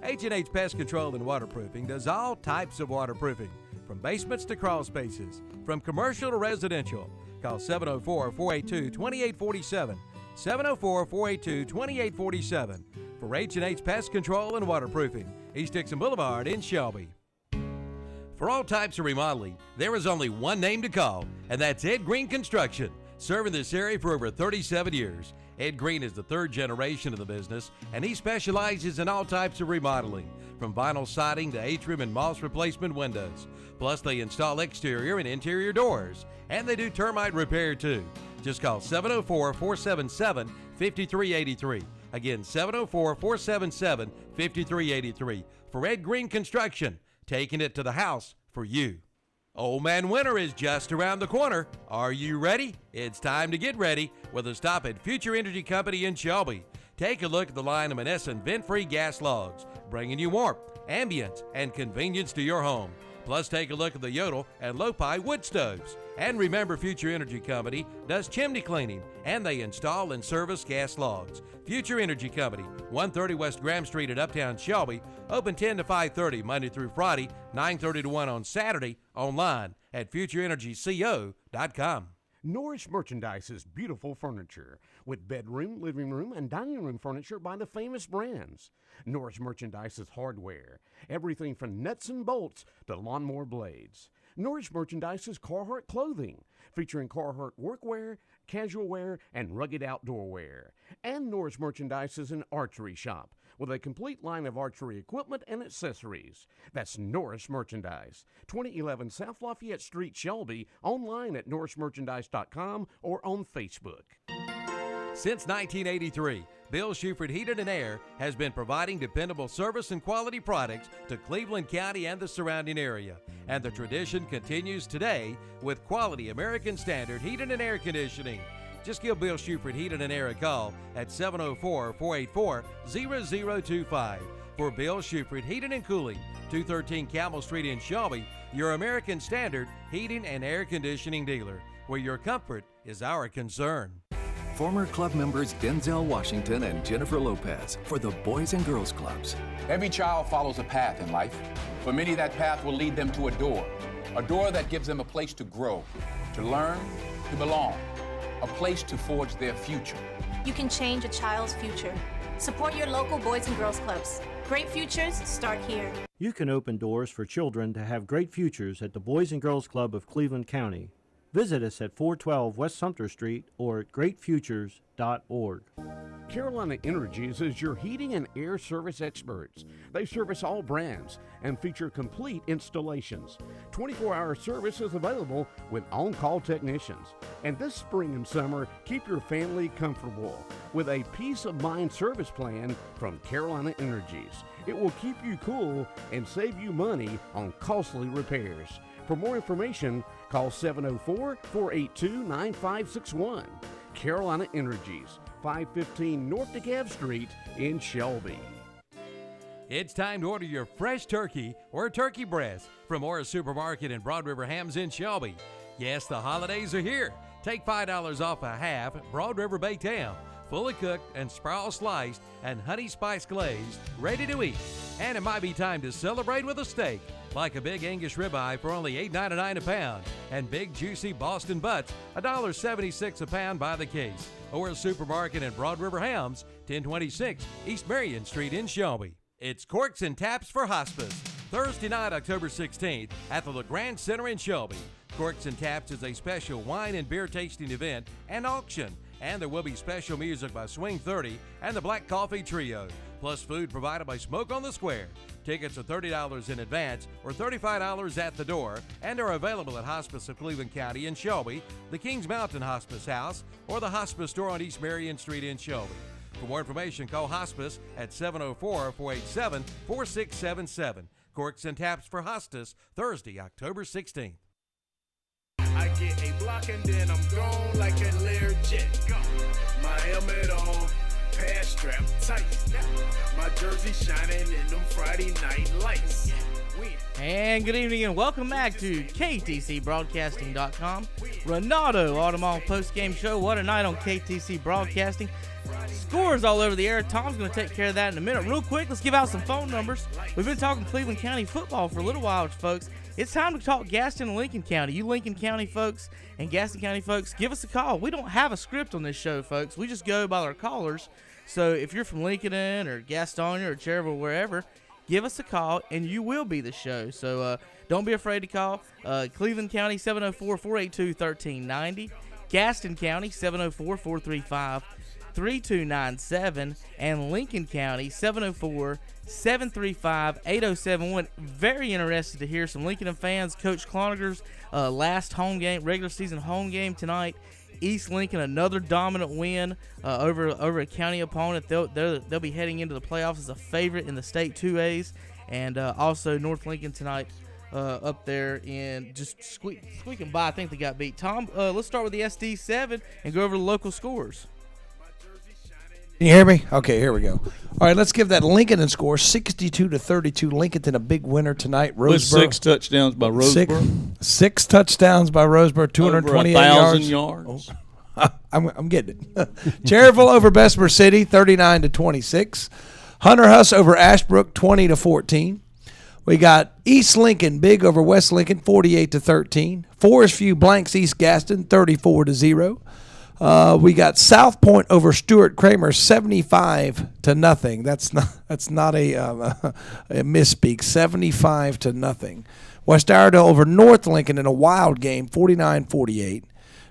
H&H Pest Control and Waterproofing does all types of waterproofing, from basements to crawl spaces, from commercial to residential. Call 704-482-2847, 704-482-2847 for H&H Pest Control and Waterproofing, East Dixon Boulevard in Shelby. For all types of remodeling, there is only one name to call, and that's Ed Green Construction, serving this area for over 37 years. Ed Green is the third generation of the business, and he specializes in all types of remodeling, from vinyl siding to atrium and moss replacement windows. Plus, they install exterior and interior doors, and they do termite repair too. Just call 704-477-5383. Again, 704-477-5383 for Ed Green Construction, taking it to the house for you. Old Man Winter is just around the corner. Are you ready? It's time to get ready with a stop at Future Energy Company in Shelby. Take a look at the line of Menneson vent-free gas logs, bringing you warmth, ambience, and convenience to your home. Plus, take a look at the Yodel and Lopi wood stoves. And remember, Future Energy Company does chimney cleaning, and they install and service gas logs. Future Energy Company, 130 West Graham Street in Uptown Shelby, open 10 to 5:30 Monday through Friday, 9:30 to 1 on Saturday, online at futureenergyco.com. Norris Merchandise's beautiful furniture with bedroom, living room, and dining room furniture by the famous brands. Norris Merchandise's hardware, everything from nuts and bolts to lawnmower blades. Norris Merchandise's Carhartt clothing, featuring Carhartt workwear, casual wear, and rugged outdoor wear. And Norris Merchandise is an archery shop with a complete line of archery equipment and accessories. That's Norris Merchandise, 2011 South Lafayette Street, Shelby, online at norrismerchandise.com or on Facebook. Since 1983, Bill Shuford Heating and Air has been providing dependable service and quality products to Cleveland County and the surrounding area. And the tradition continues today with quality American Standard heating and air conditioning. Just give Bill Shuford Heating and Air a call at 704-484-0025. For Bill Shuford Heating and Cooling, 213 Camel Street in Shelby, your American Standard heating and air conditioning dealer, where your comfort is our concern. Former club members Denzel Washington and Jennifer Lopez for the Boys and Girls Clubs. Every child follows a path in life. For many, that path will lead them to a door that gives them a place to grow, to learn, to belong, a place to forge their future. You can change a child's future. Support your local Boys and Girls Clubs. Great futures start here. You can open doors for children to have great futures at the Boys and Girls Club of Cleveland County. Visit us at 412 West Sumter Street or at greatfutures.org. Carolina Energies is your heating and air service experts. They service all brands and feature complete installations. 24-hour service is available with on-call technicians. And this spring and summer, keep your family comfortable with a peace of mind service plan from Carolina Energies. It will keep you cool and save you money on costly repairs. For more information, call 704-482-9561. Carolina Energies, 515 North DeKalb Street in Shelby. It's time to order your fresh turkey or turkey breast from Orr's Supermarket and Broad River Hams in Shelby. Yes, the holidays are here. Take $5 off a half Broad River baked ham, fully cooked and spiral sliced and honey spice glazed, ready to eat. And it might be time to celebrate with a steak, like a big Angus ribeye for only $8.99 a pound, and big juicy Boston butts, $1.76 a pound by the case. Orr's Supermarket and Broad River Hams, 1026 East Marion Street in Shelby. It's Corks and Taps for Hospice, Thursday night, October 16th at the LeGrand Center in Shelby. Corks and Taps is a special wine and beer tasting event and auction, and there will be special music by Swing 30 and the Black Coffee Trio, plus food provided by Smoke on the Square. Tickets are $30 in advance or $35 at the door and are available at Hospice of Cleveland County in Shelby, the Kings Mountain Hospice House, or the Hospice Store on East Marion Street in Shelby. For more information, call Hospice at 704-487-4677. Corks and Taps for Hospice, Thursday, October 16th. I get a block and then I'm gone like a Learjet. My helmet on, pants strapped tight. My jersey shining in them Friday night lights. And good evening and welcome back to KTCBroadcasting.com. Renato Automall Postgame Show. What a night on KTC Broadcasting. Scores all over the air. Tom's going to take care of that in a minute. Real quick, let's give out some phone numbers. We've been talking Cleveland County football for a little while, folks. It's time to talk Gaston and Lincoln County. You Lincoln County folks and Gaston County folks, give us a call. We don't have a script on this show, folks. We just go by our callers. So if you're from Lincoln or Gastonia or Cherville, wherever, give us a call, and you will be the show. So don't be afraid to call. Cleveland County, 704-482-1390. Gaston County, 704-435-3297. And Lincoln County, 704-735-8071. Very interested to hear some Lincoln fans. Coach Cloninger last home game, regular season home game tonight. East Lincoln, another dominant win over a county opponent. They'll be heading into the playoffs as a favorite in the state 2As. And also North Lincoln tonight up there in just squeaking by. I think they got beat. Tom, let's start with the SD7 and go over the local scores. Can you hear me? Okay, here we go. All right, let's give that Lincoln score 62-32. Lincoln a big winner tonight. With 6 touchdowns by Roseboro. Six touchdowns by Roseboro, 228 yards. Oh, I'm getting it. Cherville over Bessemer City, 39-26. Hunter Huss over Ashbrook, 20-14. We got East Lincoln big over West Lincoln, 48-13. Forest View blanks East Gaston, 34-0. We got South Point over Stuart Kramer, 75-0. That's not a misspeak. 75-0. West Iredell over North Lincoln in a wild game, 49-48.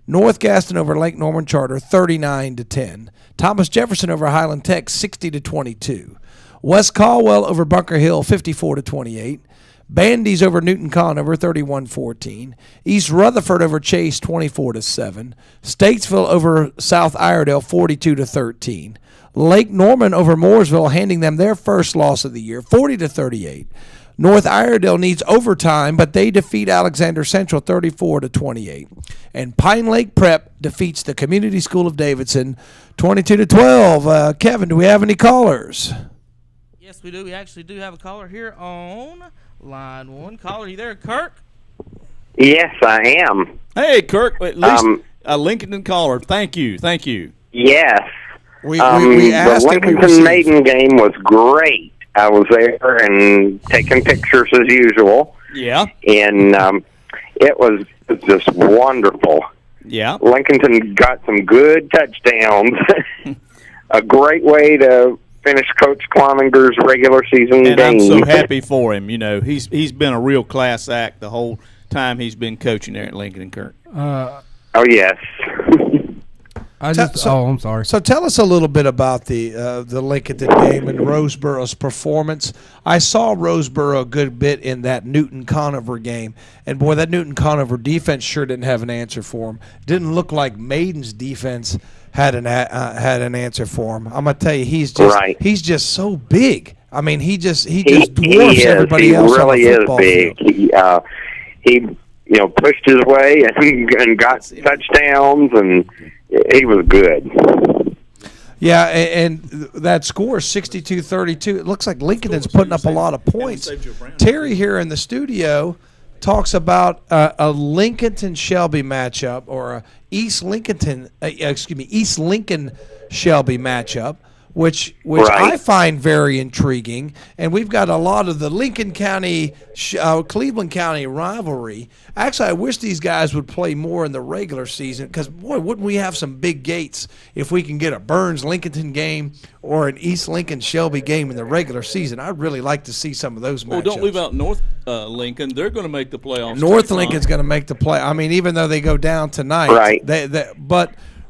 North Gaston over Lake Norman Charter, 39-10. Thomas Jefferson over Highland Tech, 60-22. West Caldwell over Bunker Hill, 54-28. Bandy's over Newton Conover, 31-14. East Rutherford over Chase, 24-7. Statesville over South Iredell, 42-13. Lake Norman over Mooresville, handing them their first loss of the year, 40-38. North Iredell needs overtime, but they defeat Alexander Central, 34-28. And Pine Lake Prep defeats the Community School of Davidson, 22-12. Kevin, do we have any callers? Yes, we do. We actually do have a caller here on line 1. Caller, you there, Kirk? Yes, I am. Hey, Kirk. At least a Lincoln caller. Thank you. Yes. We asked the Lincoln Maiden game was great. I was there and taking pictures as usual. Yeah. And it was just wonderful. Yeah. Lincoln got some good touchdowns. A great way to finish Coach Cloninger's regular season game. And I'm so happy for him. You know, he's been a real class act the whole time he's been coaching there at Lincoln and Kirk. Oh, yes. I'm sorry. So tell us a little bit about the Lincoln game and Roseboro's performance. I saw Roseboro a good bit in that Newton Conover game, and boy, that Newton Conover defense sure didn't have an answer for him. Didn't look like Maiden's defense had an answer for him. I'm gonna tell you, he's just so big. I mean, he just dwarfs everybody else on the football field. He pushed his way and got touchdowns, and he was good. Yeah, and that score, 62-32, it looks like Lincoln's putting up a lot of points. Terry here in the studio talks about a Lincoln-Shelby matchup, or a East Lincoln Shelby matchup, which I find very intriguing. And we've got a lot of the Lincoln County, Cleveland County rivalry. Actually, I wish these guys would play more in the regular season, because, boy, wouldn't we have some big gates if we can get a Burns-Lincoln game or an East Lincoln-Shelby game in the regular season. I'd really like to see some of those matchups. Well, don't leave out North Lincoln. They're going to make the playoffs. North Lincoln's going to make the play. I mean, even though they go down tonight. Right.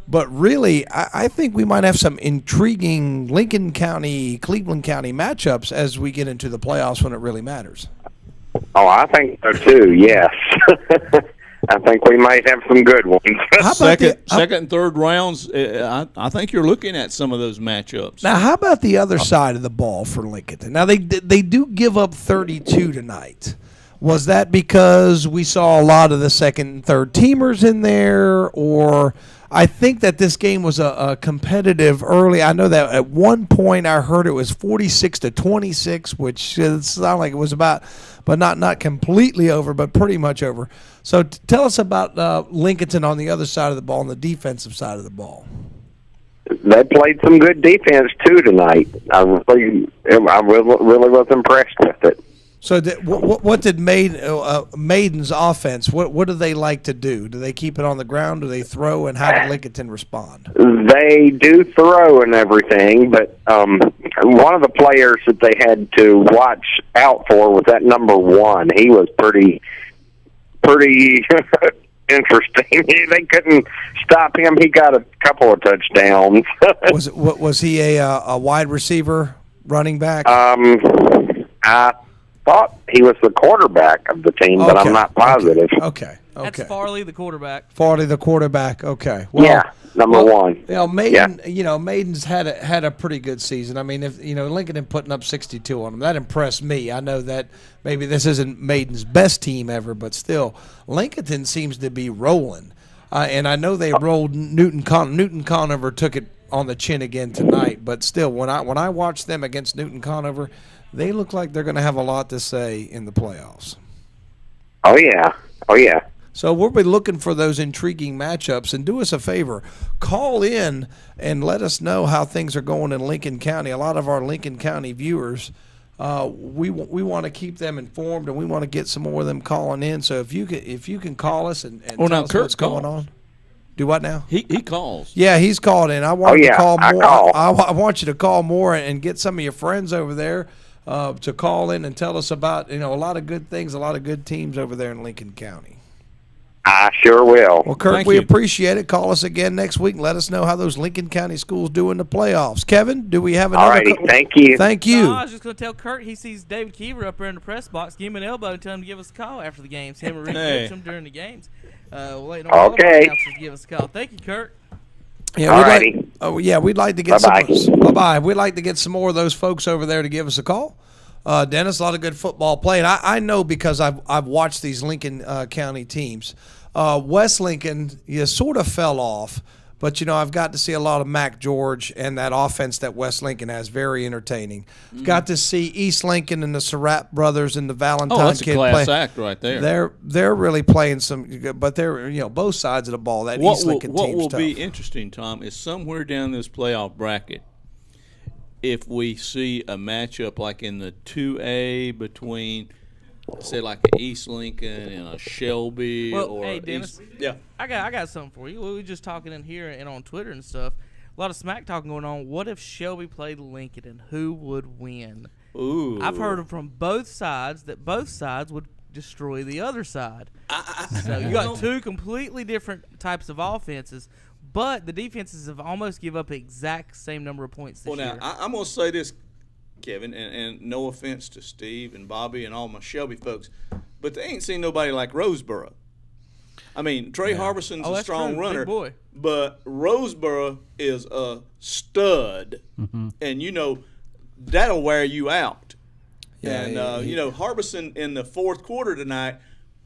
But really, I think we might have some intriguing Lincoln County, Cleveland County matchups as we get into the playoffs when it really matters. Oh, I think so too, yes. I think we might have some good ones. Second and third rounds, I think you're looking at some of those matchups. Now, how about the other side of the ball for Lincoln? Now, they do give up 32 tonight. Was that because we saw a lot of the second and third teamers in there, or I think that this game was a competitive early. I know that at one point I heard it was 46-26, which sounded like it was about, but not completely over, but pretty much over. So tell us about Lincolnton on the other side of the ball, on the defensive side of the ball. They played some good defense too tonight. I really was impressed with it. So what did Maiden's offense? What do they like to do? Do they keep it on the ground? Do they throw? And how did Lincolnton respond? They do throw and everything, but one of the players that they had to watch out for was that number 1. He was pretty interesting. They couldn't stop him. He got a couple of touchdowns. Was he a wide receiver, running back? I thought he was the quarterback of the team, but I'm not positive. Okay. That's Farley, the quarterback. Farley, the quarterback. Okay. Well, yeah, number 1. Maiden. Maiden's had a pretty good season. I mean, if Lincoln putting up 62 on them, that impressed me. I know that maybe this isn't Maiden's best team ever, but still, Lincoln seems to be rolling. And I know they rolled Newton Conover took it on the chin again tonight, but still, when I watched them against Newton Conover, they look like they're going to have a lot to say in the playoffs. Oh yeah. So we'll be looking for those intriguing matchups. And do us a favor, call in and let us know how things are going in Lincoln County. A lot of our Lincoln County viewers, we want to keep them informed, and we want to get some more of them calling in. So if you can call us and tell us what's going on. Do what now? He calls. Yeah, he's called in. I want to call more. I want you to call more and get some of your friends over there to call in and tell us about a lot of good things, a lot of good teams over there in Lincoln County. I sure will. Well, Kirk, we appreciate it. Call us again next week and let us know how those Lincoln County schools do in the playoffs. Kevin, do we have another? All righty, thank you. Thank you. No, I was just going to tell Kurt he sees David Keever up there in the press box. Give him an elbow and tell him to give us a call after the games. Him and Rick Mitchum during the games. Wait on all of our announcers to give us a call. Thank you, Kurt. Yeah, we'd like to get bye-bye. We'd like to get some more of those folks over there to give us a call. Dennis, a lot of good football playing. I know because I've watched these Lincoln County teams. West Lincoln, sort of fell off, but I've got to see a lot of Mac George and that offense that West Lincoln has. Very entertaining. Got to see East Lincoln and the Surratt brothers and the Valentine that's kid a class play. act right there. They're really playing some, but they're both sides of the ball. That East Lincoln team. What will tough. be interesting, Tom, is somewhere down this playoff bracket, if we see a matchup like in the 2A between, say, like an East Lincoln and a Shelby. Well, or hey, Dennis. I got something for you. We were just talking in here and on Twitter and stuff. A lot of smack talking going on. What if Shelby played Lincoln, and who would win? Ooh. I've heard from both sides that both sides would destroy the other side. So you got two completely different types of offenses, but the defenses have almost give up the exact same number of points this year. Now, I'm going to say this, Kevin, and no offense to Steve and Bobby and all my Shelby folks, but they ain't seen nobody like Roseboro. I mean, Trey Harbison's a strong runner, big boy. But Roseboro is a stud, and that'll wear you out. Harbison in the fourth quarter tonight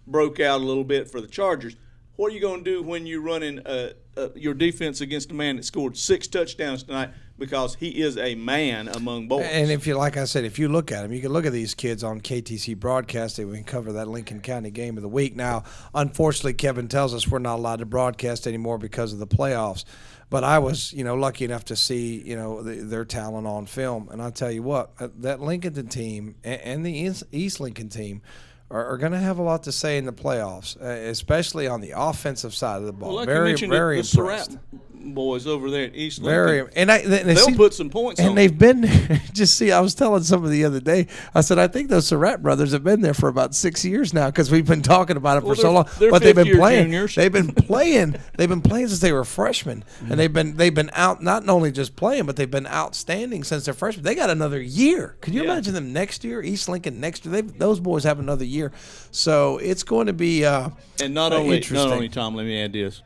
broke out a little bit for the Chargers. What are you going to do when you're running your defense against a man that scored 6 touchdowns tonight? Because he is a man among boys. And if you look at him, you can look at these kids on KTC broadcasting. We can cover that Lincoln County game of the week. Now, unfortunately, Kevin tells us we're not allowed to broadcast anymore because of the playoffs. But I was, lucky enough to see, their talent on film. And I'll tell you what, that Lincoln team and the East Lincoln team are going to have a lot to say in the playoffs, especially on the offensive side of the ball. Well, like very, you mentioned, very the impressed. Surratt boys over there at East Lincoln. They'll put some points on. And they've been I was telling somebody the other day, I said, I think those Surratt brothers have been there for about 6 years now because we've been talking about it for so long. But they've been playing. Juniors. They've been playing since they were freshmen. And they've been out, not only just playing, but they've been outstanding since they're freshmen. They got another year. Could you imagine them next year? East Lincoln next year. Those boys have another year. So it's going to be and not only interesting. Tom, let me add this.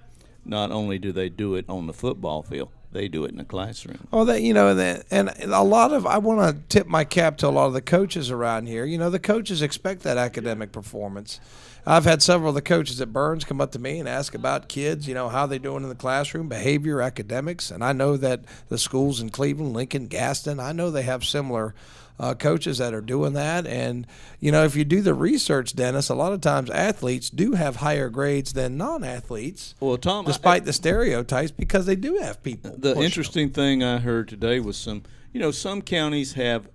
Not only do they do it on the football field, they do it in the classroom. Oh, and a lot of, I want to tip my cap to a lot of the coaches around here. The coaches expect that academic performance. I've had several of the coaches at Burns come up to me and ask about kids, how they're doing in the classroom, behavior, academics. And I know that the schools in Cleveland, Lincoln, Gaston, I know they have similar coaches that are doing that. And, if you do the research, Dennis, a lot of times athletes do have higher grades than non-athletes. Well, Tom, despite the stereotypes, because they do have people. The interesting thing I heard today was some counties have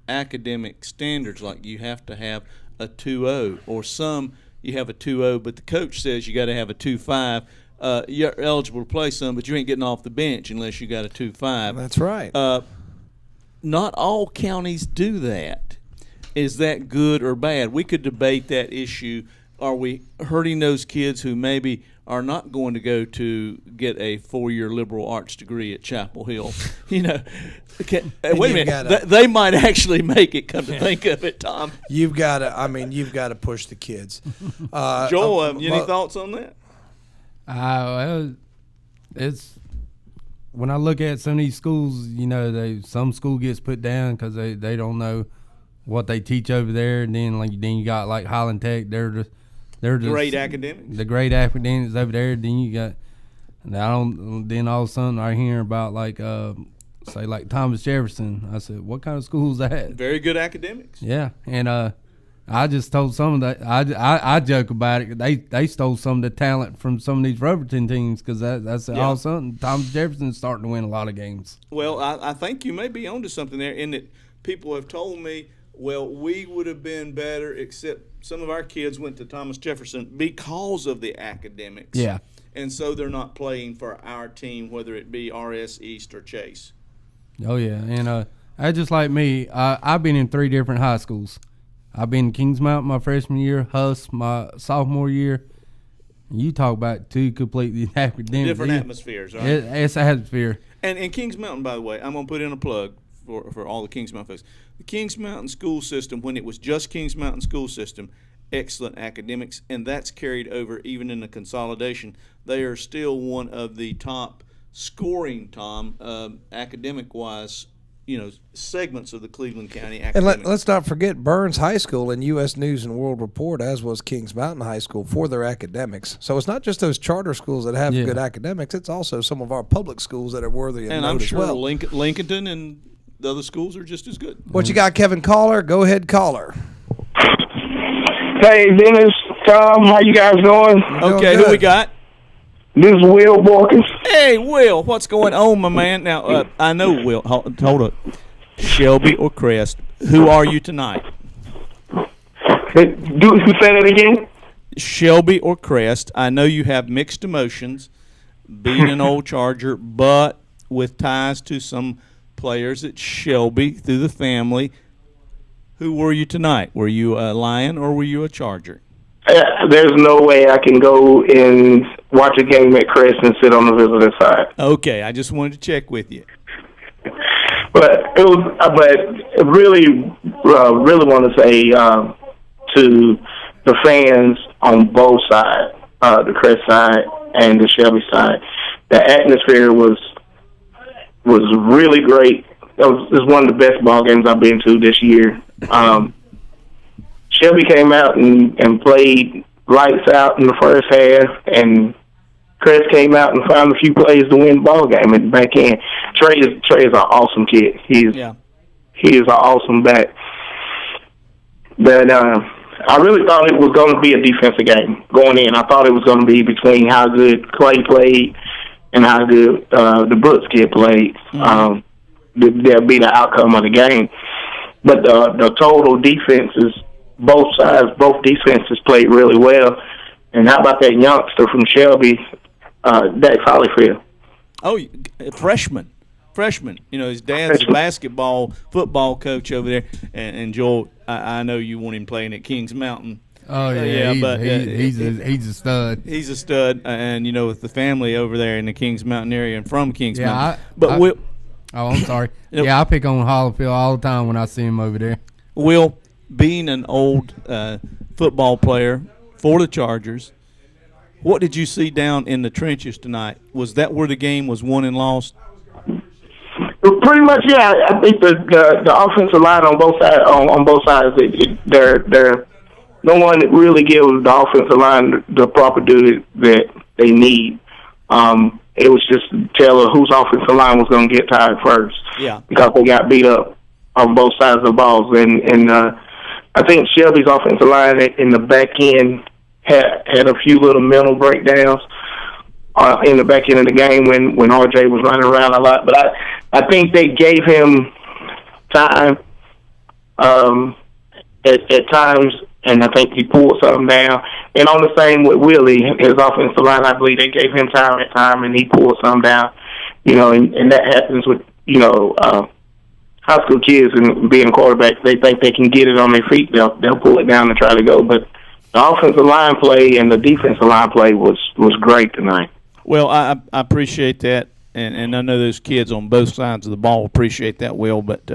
academic standards, like you have to have a 2.0, or some you have a 2.0, but the coach says you got to have a 2.5. You're eligible to play some, but you ain't getting off the bench unless you got a 2.5. That's right. Not all counties do that. Is that good or bad? We could debate that issue. Are we hurting those kids who maybe are not going to go to get a 4-year liberal arts degree at Chapel Hill? Wait a minute. They might actually make it, come to think of it, Tom. You've got to push the kids. Joel, any thoughts on that? Well, it's when I look at some of these schools, some school gets put down because they don't know what they teach over there, and then you got like Highland Tech, they're just great academics. The great academics over there. Then you got, then all of a sudden I hear about say like Thomas Jefferson. I said, what kind of school is that? Very good academics. Yeah, and I just told some of that. I joke about it. They stole some of the talent from some of these Robertson teams, because that's all of a sudden Thomas Jefferson's starting to win a lot of games. Well, I think you may be onto something there, in that people have told me, well, we would have been better, except some of our kids went to Thomas Jefferson because of the academics. Yeah. And so they're not playing for our team, whether it be RS East or Chase. Oh, yeah. And that's just like me. I've been in 3 different high schools. I've been in Kings Mountain my freshman year, Huss my sophomore year. You talk about 2 completely academic. Different atmospheres, right? It's atmosphere. And in Kings Mountain, by the way, I'm going to put in a plug for all the Kings Mountain folks. The Kings Mountain school system, when it was just Kings Mountain school system, excellent academics, and that's carried over even in the consolidation. They are still one of the top scoring, Tom, academic-wise, segments of the Cleveland County academics. And let's not forget Burns High School and U.S. News and World Report, as was Kings Mountain High School, for their academics. So it's not just those charter schools that have good academics. It's also some of our public schools that are worthy of note as well. And I'm sure Lincoln and the other schools are just as good. What you got, Kevin Caller? Go ahead, caller. Hey, Dennis, Tom, how you guys doing? Okay, who we got? This is Will Borkins. Hey, Will, what's going on, my man? Now, I know, Will. Hold up. Shelby or Crest, who are you tonight? Say that again? Shelby or Crest. I know you have mixed emotions, being an old Charger, but with ties to some players at Shelby through the family. Who were you tonight? Were you a Lion or were you a Charger? There's no way I can go and watch a game at Crest and sit on the visitor side. Okay, I just wanted to check with you. But really want to say to the fans on both sides, the Crest side and the Shelby side, the atmosphere was really great. It was one of the best ball games I've been to this year. Shelby came out and played lights out in the first half, and Crest came out and found a few plays to win the ball game at the back end. Trey is an awesome kid. He is an awesome back. But I really thought it was going to be a defensive game going in. I thought it was going to be between how good Clay played and how good the Brooks kid played. That'd be the outcome of the game. But the total defenses, both sides, both defenses played really well. And how about that youngster from Shelby, Dak Hollyfield? Oh, freshman. His dad's a football coach over there. And Joel, I know you want him playing at Kings Mountain. Oh yeah, he's a stud. He's a stud, and with the family over there in the Kings Mountain area and from Kings Mountain. I'm sorry. Yeah, I pick on Hollifield all the time when I see him over there. Will, being an old football player for the Chargers, what did you see down in the trenches tonight? Was that where the game was won and lost? Pretty much, yeah. I think the offensive line on both sides they're no one that really gives the offensive line the proper duty that they need. It was just to tell whose offensive line was going to get tired first. Yeah. Because they got beat up on both sides of the balls, and I think Shelby's offensive line in the back end had a few little mental breakdowns in the back end of the game when RJ was running around a lot. But I think they gave him time at times, and I think he pulled something down. And on the same with Willie, his offensive line, I believe they gave him time at time, and he pulled something down. And that happens with high school kids and being quarterbacks. They think they can get it on their feet. They'll pull it down and try to go. But the offensive line play and the defensive line play was great tonight. Well, I appreciate that, and I know those kids on both sides of the ball appreciate that, Will. But,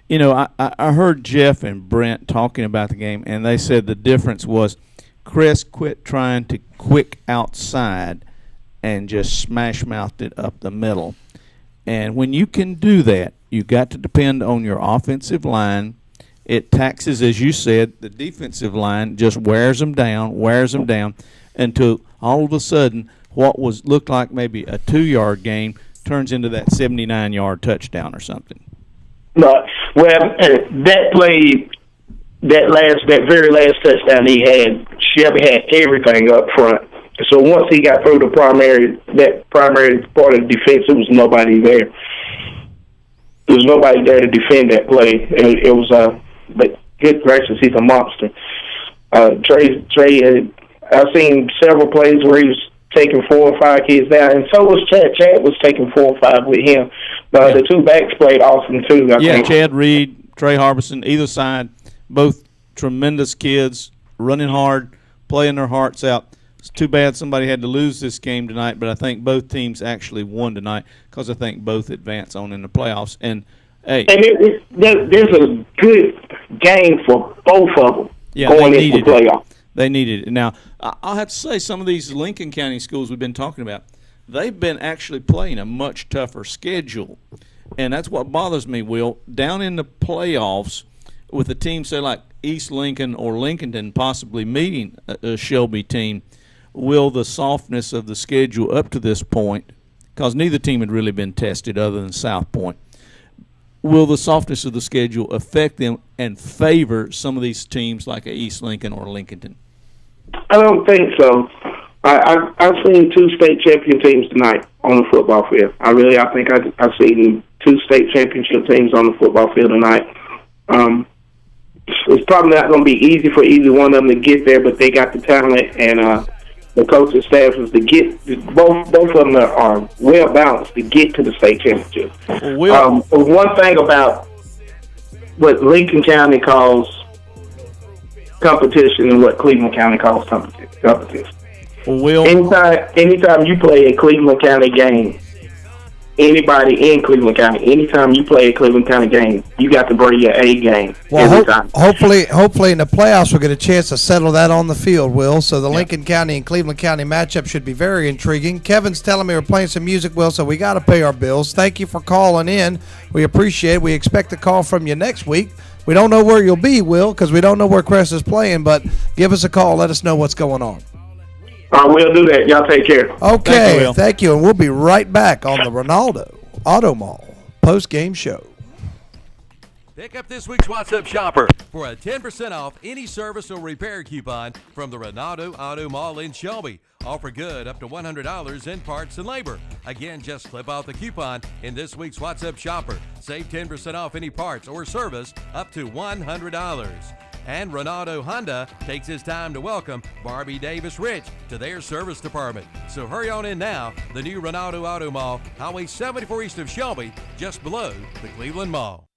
I heard Jeff and Brent talking about the game, and they said the difference was Chris quit trying to quick outside and just smash-mouthed it up the middle. And when you can do that, you got to depend on your offensive line. It taxes, as you said, the defensive line just wears them down, until all of a sudden what looked like maybe a 2-yard game turns into that 79-yard touchdown or something. Well, that play, that very last touchdown he had, Shelby had everything up front. So once he got through that primary part of the defense, there was nobody there. There was nobody there to defend that play. It was, but good gracious, he's a monster. Trey, I've seen several plays where he was taking 4 or 5 kids down, and so was Chad. Chad was taking 4 or 5 with him. The two backs played awesome too. I think. Chad Reed, Trey Harbison, either side, both tremendous kids, running hard, playing their hearts out. It's too bad somebody had to lose this game tonight, but I think both teams actually won tonight because I think both advance on in the playoffs. And hey, there's a good game for both of them going into the playoffs. They needed it. Now, I'll have to say some of these Lincoln County schools we've been talking about, they've been actually playing a much tougher schedule. And that's what bothers me, Will. Down in the playoffs with a team, say, like East Lincoln or Lincolnton possibly meeting a Shelby team, will the softness of the schedule up to this point, because neither team had really been tested other than South Point, will the softness of the schedule affect them and favor some of these teams like East Lincoln or Lincolnton? I don't think so. I've seen 2 state champion teams tonight on the football field. I think I've seen 2 state championship teams on the football field tonight. It's probably not going to be easy for either one of them to get there, but they got the talent, and the coaching staff is to get both of them are well balanced to get to the state championship. One thing about what Lincoln County calls competition and what Cleveland County calls competition. Anytime you play a Cleveland County game, anybody in Cleveland County, anytime you play a Cleveland County game, you got to bring your A game every time. Hopefully in the playoffs we'll get a chance to settle that on the field, Will. So the Lincoln County and Cleveland County matchup should be very intriguing. Kevin's telling me we're playing some music, Will, so we got to pay our bills. Thank you for calling in. We appreciate it. We expect a call from you next week. We don't know where you'll be, Will, because we don't know where Crest is playing, but give us a call. Let us know what's going on. We'll do that. Y'all take care. Okay, thank you. And we'll be right back on the Ronaldo Auto Mall Postgame Show. Pick up this week's What's Up Shopper for a 10% off any service or repair coupon from the Ronaldo Auto Mall in Shelby. Offer good up to $100 in parts and labor. Again, just clip out the coupon in this week's What's Up Shopper. Save 10% off any parts or service up to $100. And Ronaldo Honda takes his time to welcome Barbie Davis Rich to their service department. So hurry on in now. The new Ronaldo Auto Mall, Highway 74 east of Shelby, just below the Cleveland Mall.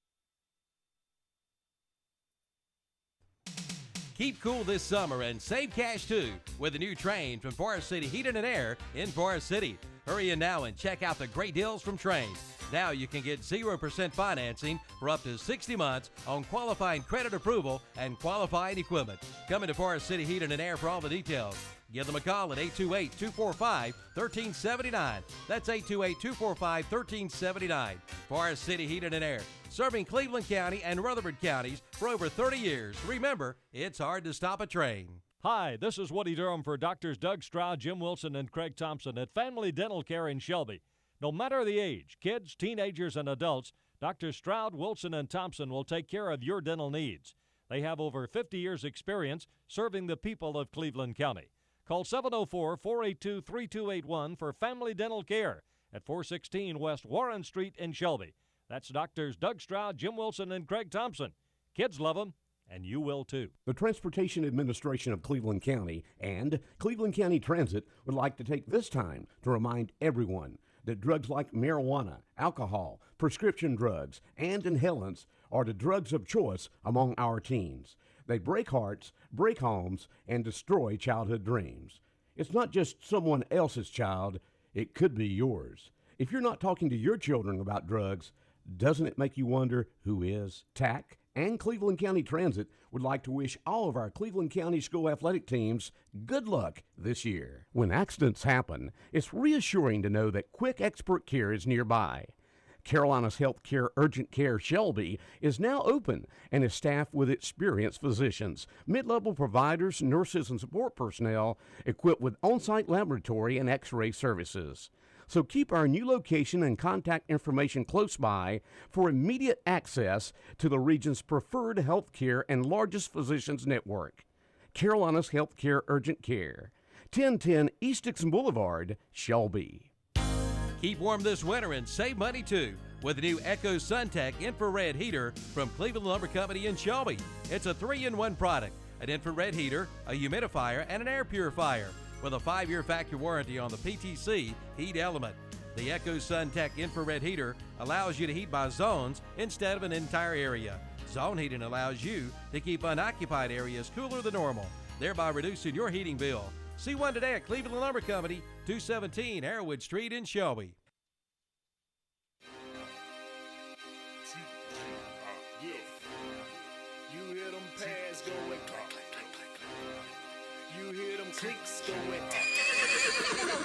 Keep cool this summer and save cash too with a new Train from Forest City Heating and Air in Forest City. Hurry in now and check out the great deals from Train. Now you can get 0% financing for up to 60 months on qualifying credit approval and qualifying equipment. Come into Forest City Heating and Air for all the details. Give them a call at 828-245-1379. That's 828-245-1379. Forest City Heating and Air, serving Cleveland County and Rutherford counties for over 30 years. Remember, it's hard to stop a train. Hi, this is Woody Durham for Doctors Doug Stroud, Jim Wilson, and Craig Thompson at Family Dental Care in Shelby. No matter the age, kids, teenagers, and adults, Dr. Stroud, Wilson, and Thompson will take care of your dental needs. They have over 50 years' experience serving the people of Cleveland County. Call 704-482-3281 for Family Dental Care at 416 West Warren Street in Shelby. That's Doctors Doug Stroud, Jim Wilson, and Craig Thompson. Kids love them, and you will too. The Transportation Administration of Cleveland County and Cleveland County Transit would like to take this time to remind everyone that drugs like marijuana, alcohol, prescription drugs, and inhalants are the drugs of choice among our teens. They break hearts, break homes, and destroy childhood dreams. It's not just someone else's child, it could be yours. If you're not talking to your children about drugs, doesn't it make you wonder who is? TAC and Cleveland County Transit would like to wish all of our Cleveland County school athletic teams good luck this year. When accidents happen, it's reassuring to know that quick expert care is nearby. Carolina's Healthcare Urgent Care Shelby is now open and is staffed with experienced physicians, mid-level providers, nurses, and support personnel equipped with on-site laboratory and x-ray services. So keep our new location and contact information close by for immediate access to the region's preferred health care and largest physicians network. Carolina's Healthcare Urgent Care, 1010 East Dixon Boulevard, Shelby. Keep warm this winter and save money too with the new Echo SunTech infrared heater from Cleveland Lumber Company in Shelby. It's a 3-in-1 product, an infrared heater, a humidifier, and an air purifier with a 5-year factory warranty on the PTC heat element. The Echo SunTech infrared heater allows you to heat by zones instead of an entire area. Zone heating allows you to keep unoccupied areas cooler than normal, thereby reducing your heating bill. See one today at Cleveland Lumber Company, 217 Arrowwood Street in Shelby. You hear them pads going clack, clack, clack, clack, clack. You hear them clicks going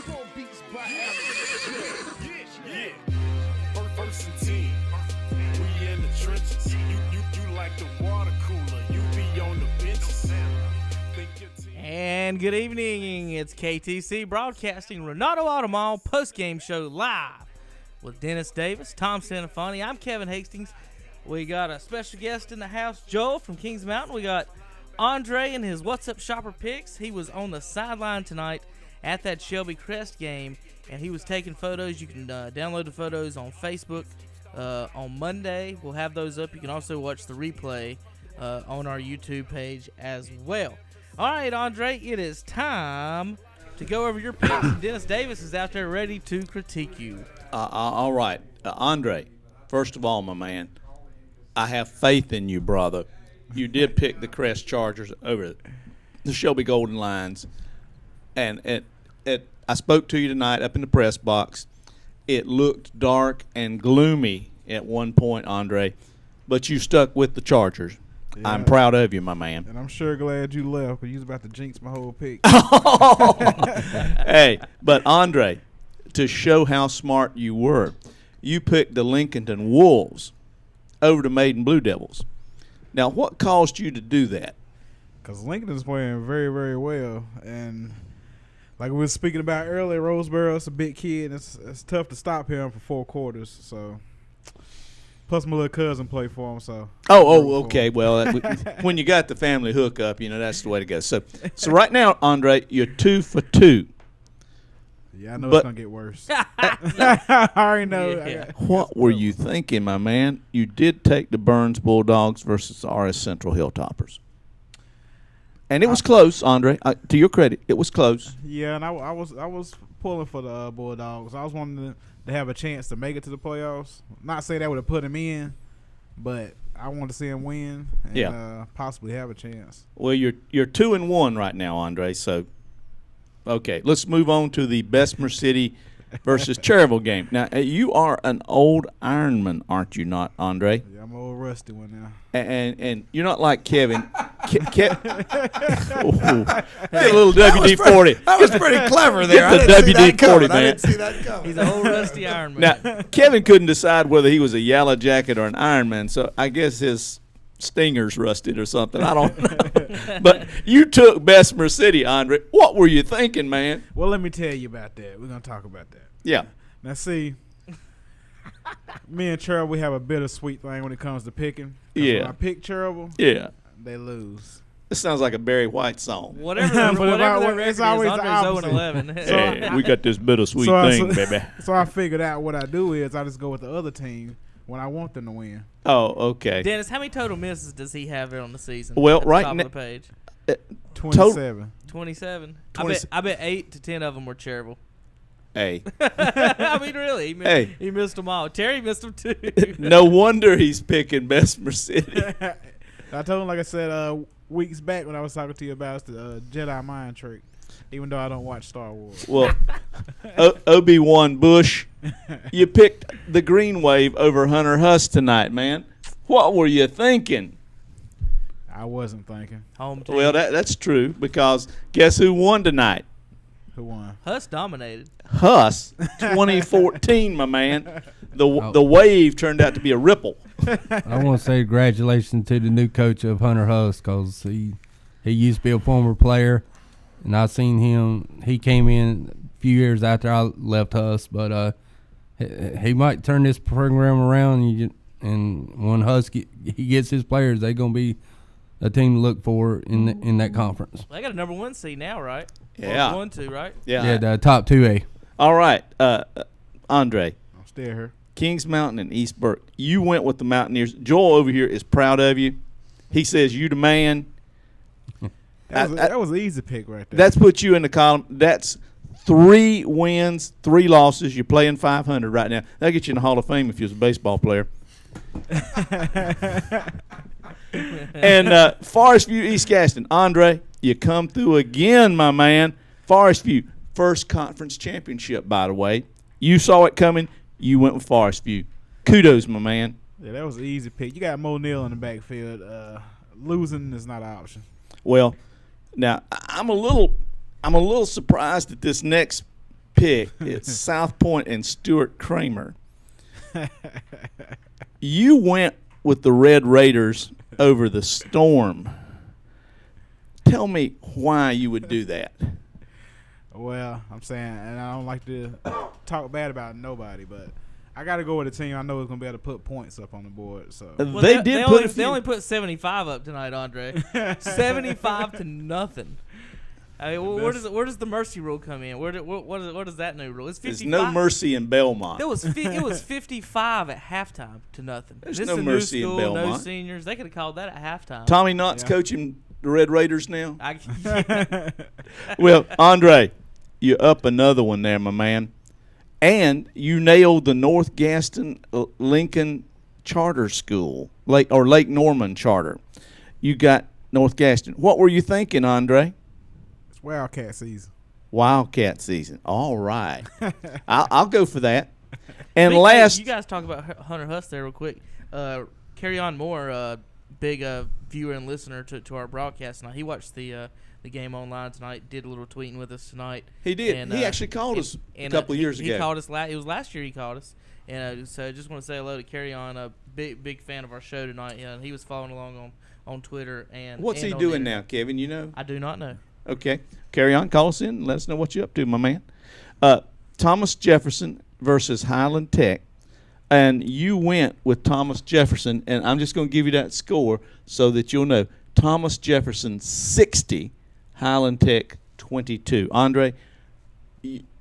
Four beats by yeah. First and 10. We in the trenches. You like the water cooler. You be on the benches. And good evening. It's KTC Broadcasting, Renato Automall Postgame Show live with Dennis Davis, Tom Sanafani. I'm Kevin Hastings. We got a special guest in the house, Joel from Kings Mountain. We got Andre and his What's Up Shopper picks. He was on the sideline tonight at that Shelby Crest game, and he was taking photos. You can download the photos on Facebook on Monday. We'll have those up. You can also watch the replay on our YouTube page as well. All right, Andre, it is time to go over your picks. Dennis Davis is out there ready to critique you. All right. Andre, first of all, my man, I have faith in you, brother. You did pick the Crest Chargers over the Shelby Golden Lions. And I spoke to you tonight up in the press box. It looked dark and gloomy at one point, Andre, but you stuck with the Chargers. Yeah. I'm proud of you, my man. And I'm sure glad you left because you was about to jinx my whole pick. Hey, but Andre, to show how smart you were, you picked the Lincolnton Wolves over the Maiden Blue Devils. Now, what caused you to do that? Because Lincoln is playing very, very well. And like we were speaking about earlier, Roseboro's a big kid. It's tough to stop him for 4 quarters. So, plus my little cousin played for him. So. Okay. Well, when you got the family hookup, that's the way to go. So right now, Andre, you're 2 for 2. Yeah, I know it's gonna get worse. I already know. Yeah. What were you thinking, my man? You did take the Burns Bulldogs versus the RS Central Hilltoppers. And it was close, Andre. To your credit, it was close. Yeah, and I was pulling for the Bulldogs. I was wanting to have a chance to make it to the playoffs. Not say that would have put him in, but I wanted to see him win and possibly have a chance. Well, you're 2-1 right now, Andre. So, okay, let's move on to the Bessemer City versus Cherryville game. Now, you are an old Ironman, aren't you not, Andre? Yeah, I'm an old rusty one now. And you're not like Kevin. Get a little WD-40. That was pretty clever there. Get the WD-40, man. I didn't see that coming. He's an old rusty Iron Man. Now, Kevin couldn't decide whether he was a Yellow Jacket or an Ironman, so I guess his stingers rusted or something. I don't know. But you took Bessemer City, Andre. What were you thinking, man? Well, let me tell you about that. We're going to talk about that. Yeah. Now, see, me and Cherryville, we have a bittersweet thing when it comes to picking. Yeah. When I pick Cherryville, they lose. This sounds like a Barry White song. Whatever their record is, always the Andre's opposite. 0-11. Hey, we got this bittersweet thing, baby. So I figured out what I do is I just go with the other team when I want them to win. Oh, okay. Dennis, how many total misses does he have on the season? Well, at the right top now, of the page. 27. 27. 20. I bet 8 to 10 of them were Cherryville. Hey. I mean, really. He missed them all. Terry missed them too. No wonder he's picking Bessemer City. I told him, like I said, weeks back when I was talking to you about the Jedi mind trick, even though I don't watch Star Wars. Well, Obi-Wan Bush, you picked the Green Wave over Hunter Huss tonight, man. What were you thinking? I wasn't thinking. Home team. Well, that's true, because guess who won tonight? Who won? Huss dominated. Huss, 2014, my man. The wave turned out to be a ripple. I want to say congratulations to the new coach of Hunter Huss, because he used to be a former player, and I seen him. He came in a few years after I left Huss, but he might turn this program around. And when Huss he gets his players, they're gonna be a team to look for in that conference. They got a number 1 seed now, right? Yeah. 1-2, right? Yeah, the top 2A. All right, Andre. I'm still here. Kings Mountain and East Burke. You went with the Mountaineers. Joel over here is proud of you. He says you the man. That was an easy pick right there. That's put you in the column. That's 3 wins, 3 losses. You're playing 500 right now. That'll get you in the Hall of Fame if you was a baseball player. And Forest View, East Gaston. Andre, you come through again, my man. Forest View, first conference championship, by the way. You saw it coming. You went with Forest View. Kudos, my man. Yeah, that was an easy pick. You got Mo Neal in the backfield. Losing is not an option. Well, now I'm a little surprised at this next pick. It's South Point and Stuart Kramer. You went with the Red Raiders over the Storm. Tell me why you would do that. Well, I'm saying, and I don't like to talk bad about nobody, but I got to go with a team I know is going to be able to put points up on the board. So well, they only put 75 up tonight, Andre. 75 to nothing. I mean, where does the mercy rule come in? What is that new rule? It's 55. There's no mercy in Belmont. It was 55 at halftime to nothing. There's this no is a mercy new school, in Belmont. No seniors. They could have called that at halftime. Tommy Knott's coaching the Red Raiders now. Yeah. Well, Andre, you're up another one there, my man. And you nailed the North Gaston Lincoln Charter School, Lake Norman Charter. You got North Gaston. What were you thinking, Andre? It's Wildcat season. Wildcat season. All right. I'll go for that. And you guys talk about Hunter Huss there real quick. Carry on more, big viewer and listener to our broadcast tonight. He watched the game online tonight, did a little tweeting with us tonight. He did. And, he actually called us a couple of years ago. He called us. It was last year he called us. And so I just want to say hello to Carry On, a big fan of our show tonight. He was following along on Twitter. What's he doing now, Kevin? You know? I do not know. Okay. Carry On. Call us in and let us know what you're up to, my man. Thomas Jefferson versus Highland Tech. And you went with Thomas Jefferson, and I'm just going to give you that score so that you'll know. Thomas Jefferson 60, Highland Tech 22. Andre,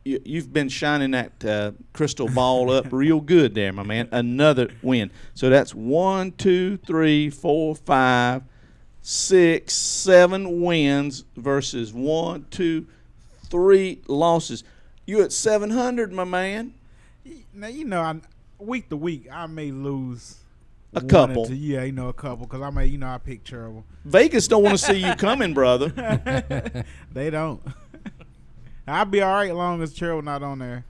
you've been shining that crystal ball up real good there, my man. Another win. So that's 1, 2, 3, 4, 5, 6, 7 wins versus 1, 2, 3 losses. You at 700, my man. Now, you know, week to week, I may lose a couple. A couple, because I pick Cherryville. Vegas don't want to see you coming, brother. They don't. I'll be all right as long as Cherryville not on there.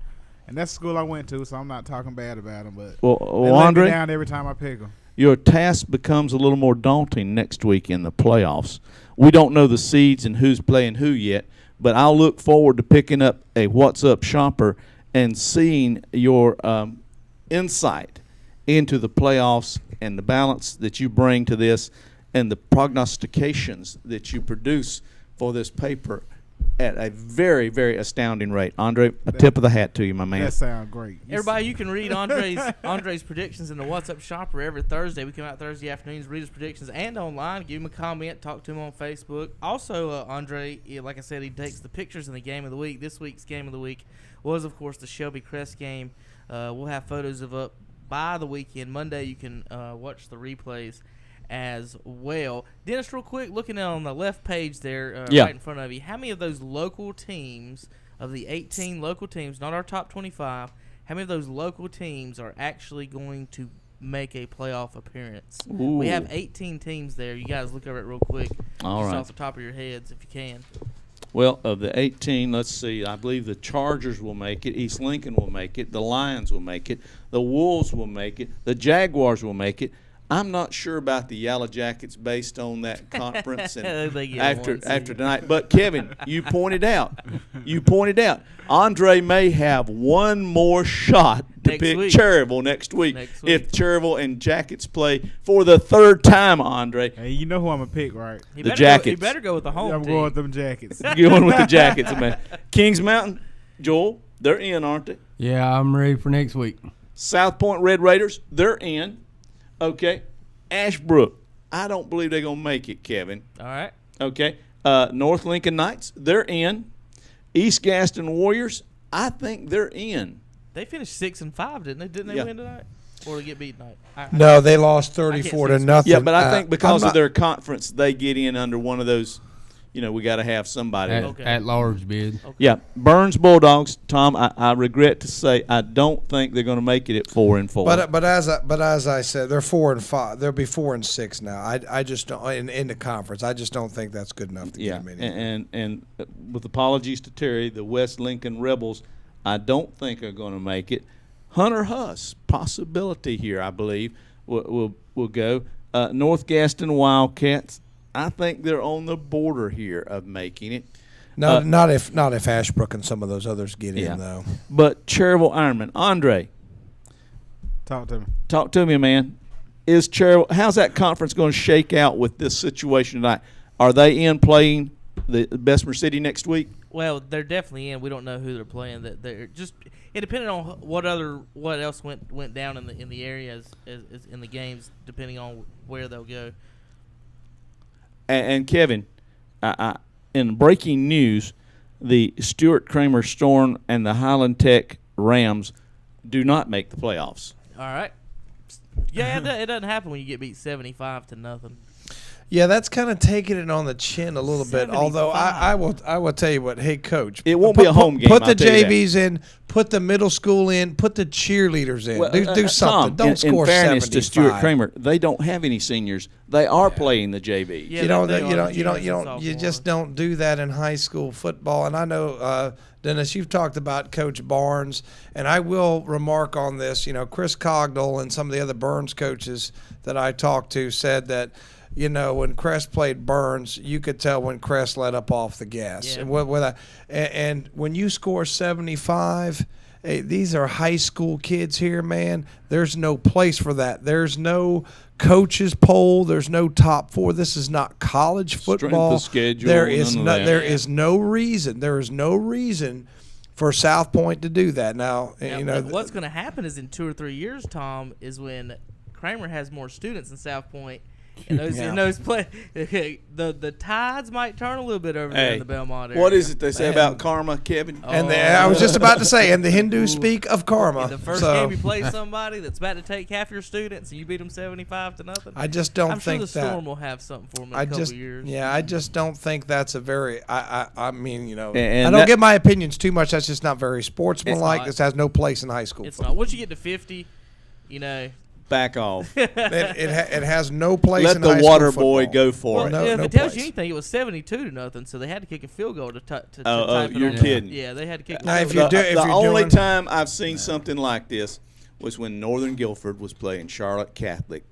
And that's the school I went to, so I'm not talking bad about them. But Well, they let Andre, me down every time I pick them. your task becomes a little more daunting next week in the playoffs. We don't know the seeds and who's playing who yet, but I'll look forward to picking up a What's Up Shopper and seeing your insight into the playoffs and the balance that you bring to this and the prognostications that you produce for this paper at a very, very astounding rate. Andre, a tip of the hat to you, my man. That sounds great. Everybody, you can read Andre's predictions in the What's Up Shopper every Thursday. We come out Thursday afternoons, read his predictions, and online. Give him a comment, talk to him on Facebook. Also, Andre, like I said, he takes the pictures in the game of the week. This week's game of the week was, of course, the Shelby Crest game. We'll have photos of up by the weekend. Monday, you can watch the replays as well. Dennis, real quick, looking on the left page there, right in front of you, how many of those local teams, of the 18 local teams, not our top 25, how many of those local teams are actually going to make a playoff appearance? Ooh. We have 18 teams there. You guys look over it real quick, All just right. off the top of your heads, if you can. Well, of the 18, let's see, I believe the Chargers will make it, East Lincoln will make it, the Lions will make it, the Wolves will make it, the Jaguars will make it. I'm not sure about the Yellow Jackets based on that conference and after tonight. But Kevin, you pointed out, Andre may have one more shot to pick Cherryville next week if Cherryville and Jackets play for the third time. Andre, hey, you know who I'm gonna pick, right? The Jackets. He better go with the home I'm team. going with them Jackets. Going with the Jackets, man. Kings Mountain, Joel, they're in, aren't they? Yeah, I'm ready for next week. South Point Red Raiders, they're in. Okay. Ashbrook, I don't believe they're going to make it, Kevin. All right. Okay. North Lincoln Knights, they're in. East Gaston Warriors, I think they're in. They finished 6-5, didn't they? Didn't they win tonight? Or they get beat tonight? No, they lost 34-0. Yeah, but I think because of their conference, they get in under one of those. You know, we got to have somebody at large bid. Okay. Yeah, Burns Bulldogs. Tom, I regret to say I don't think they're going to make it at 4-4. But as I said, they're 4-5. They'll be 4-6 now. I just don't in the conference. I just don't think that's good enough to get them in. And with apologies to Terry, the West Lincoln Rebels, I don't think are going to make it. Hunter Huss, possibility here, I believe, will go. North Gaston Wildcats. I think they're on the border here of making it. No, not if Ashbrook and some of those others get in though. But Cherryville Ironman, Andre, talk to me. Talk to me, man. Is Cherryville? How's that conference going to shake out with this situation tonight? Are they in playing the Bessemer City next week? Well, they're definitely in. We don't know who they're playing. That they're just it depending on what else went down in the area as in the games, depending on where they'll go. And Kevin, in breaking news, the Stuart Kramer Storm and the Highland Tech Rams do not make the playoffs. All right. Yeah, it doesn't happen when you get beat 75-0. Yeah, that's kind of taking it on the chin a little bit. Although I will tell you what, hey coach, it won't be a home game. Put the JVs in, put the middle school in, put the cheerleaders in. Well, do something. Tom, Don't score in fairness 75. to Stuart Kramer, they don't have any seniors. They are playing the JVs. Yeah, you just don't do that in high school football. And I know Dennis, you've talked about Coach Barnes, and I will remark on this. You know, Chris Cogdell and some of the other Burns coaches that I talked to said that, you know, when Crest played Burns, you could tell when Crest let up off the gas. Yeah. And when you score 75, hey, these are high school kids here, man. There's no place for that. There's no coaches poll. There's no top four. This is not college football. Strength of schedule, there is no reason. There is no reason for South Point to do that. Now, you know what's going to happen is in 2 or 3 years, Tom, is when Kramer has more students in South Point. And those the tides might turn a little bit over there in the Belmont area. What is it they say about karma, Kevin? I was just about to say, and the Hindus speak of karma. In the first game you play somebody that's about to take half your students and you beat them 75-0. I just don't I'm think sure the Storm will have something for them in a couple of years. Yeah, I just don't think that's a very. I mean, you know, and I don't get my opinions too much. That's just not very sportsmanlike. This has no place in high school. It's not. Once you get to 50, you know. Back off. It has no place Let in the high water school boy football. go for it. No, if no it tells place. you anything, it was 72-0, so they had to kick a field goal to type you're it kidding. Yeah, they had to kick. Now, a if field you goal. do, The if you're only doing, time I've seen something like this was when Northern Guilford was playing Charlotte Catholic,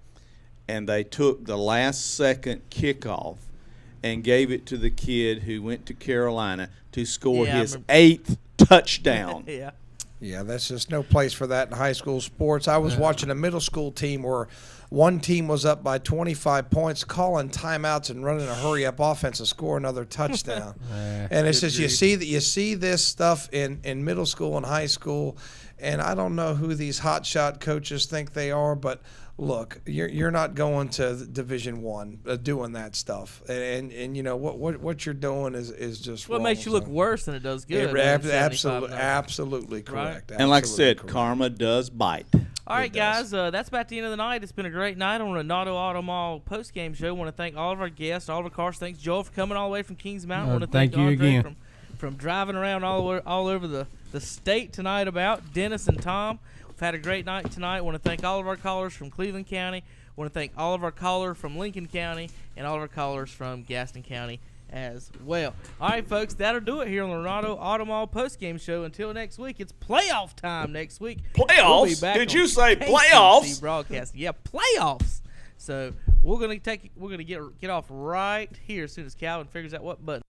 and they took the last second kickoff and gave it to the kid who went to Carolina to score his 8th touchdown. Yeah. Yeah, that's just no place for that in high school sports. I was watching a middle school team where one team was up by 25 points, calling timeouts and running a hurry-up offense to score another touchdown. And it's just you see this stuff in middle school and high school, and I don't know who these hotshot coaches think they are, but look, you're not going to Division I doing that stuff, and you know what you're doing is just Well, it wrong. makes you look worse than it does good. Absolutely correct. And like I said, Absolutely correct. karma does bite. All right, guys, that's about the end of the night. It's been a great night on Renato Auto Mall Postgame Show. I want to thank all of our guests, all of our cars. Thanks, Joel, for coming all the way from Kings Mountain. I want to Thank you Andre again. from driving around all over the state tonight about Dennis and Tom. We've had a great night tonight. I want to thank all of our callers from Cleveland County. I want to thank all of our callers from Lincoln County and all of our callers from Gaston County as well. All right, folks, that'll do it here on the Renato Auto Mall Postgame Show. Until next week, it's playoff time next week. Playoffs? We'll be back Did on you say KTC playoffs? Broadcast. Yeah, playoffs. So we're gonna get off right here as soon as Calvin figures out what button.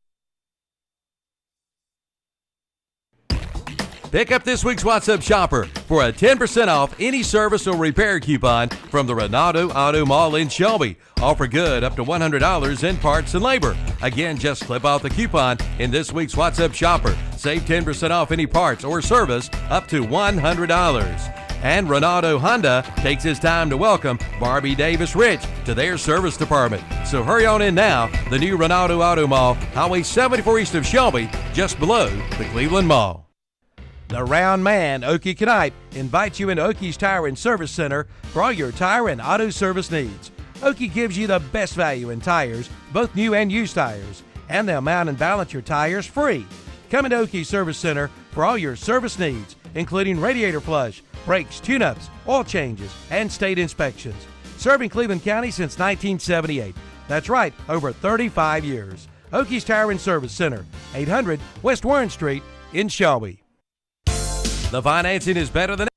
Pick up this week's What's Up Shopper for a 10% off any service or repair coupon from the Renato Auto Mall in Shelby. Offer good up to $100 in parts and labor. Again, just clip out the coupon in this week's What's Up Shopper. Save 10% off any parts or service up to $100. And Renato Honda takes his time to welcome Barbie Davis Rich to their service department. So hurry on in now. The new Renato Auto Mall, Highway 74 east of Shelby, just below the Cleveland Mall. The Round Man, Okie Knipe, invites you into Okie's Tire and Service Center for all your tire and auto service needs. Okie gives you the best value in tires, both new and used tires, and they'll mount and balance your tires free. Come into Okie's Service Center for all your service needs, including radiator flush, brakes, tune-ups, oil changes, and state inspections. Serving Cleveland County since 1978. That's right, over 35 years. Okie's Tire and Service Center, 800 West Warren Street in Shelby. The financing is better than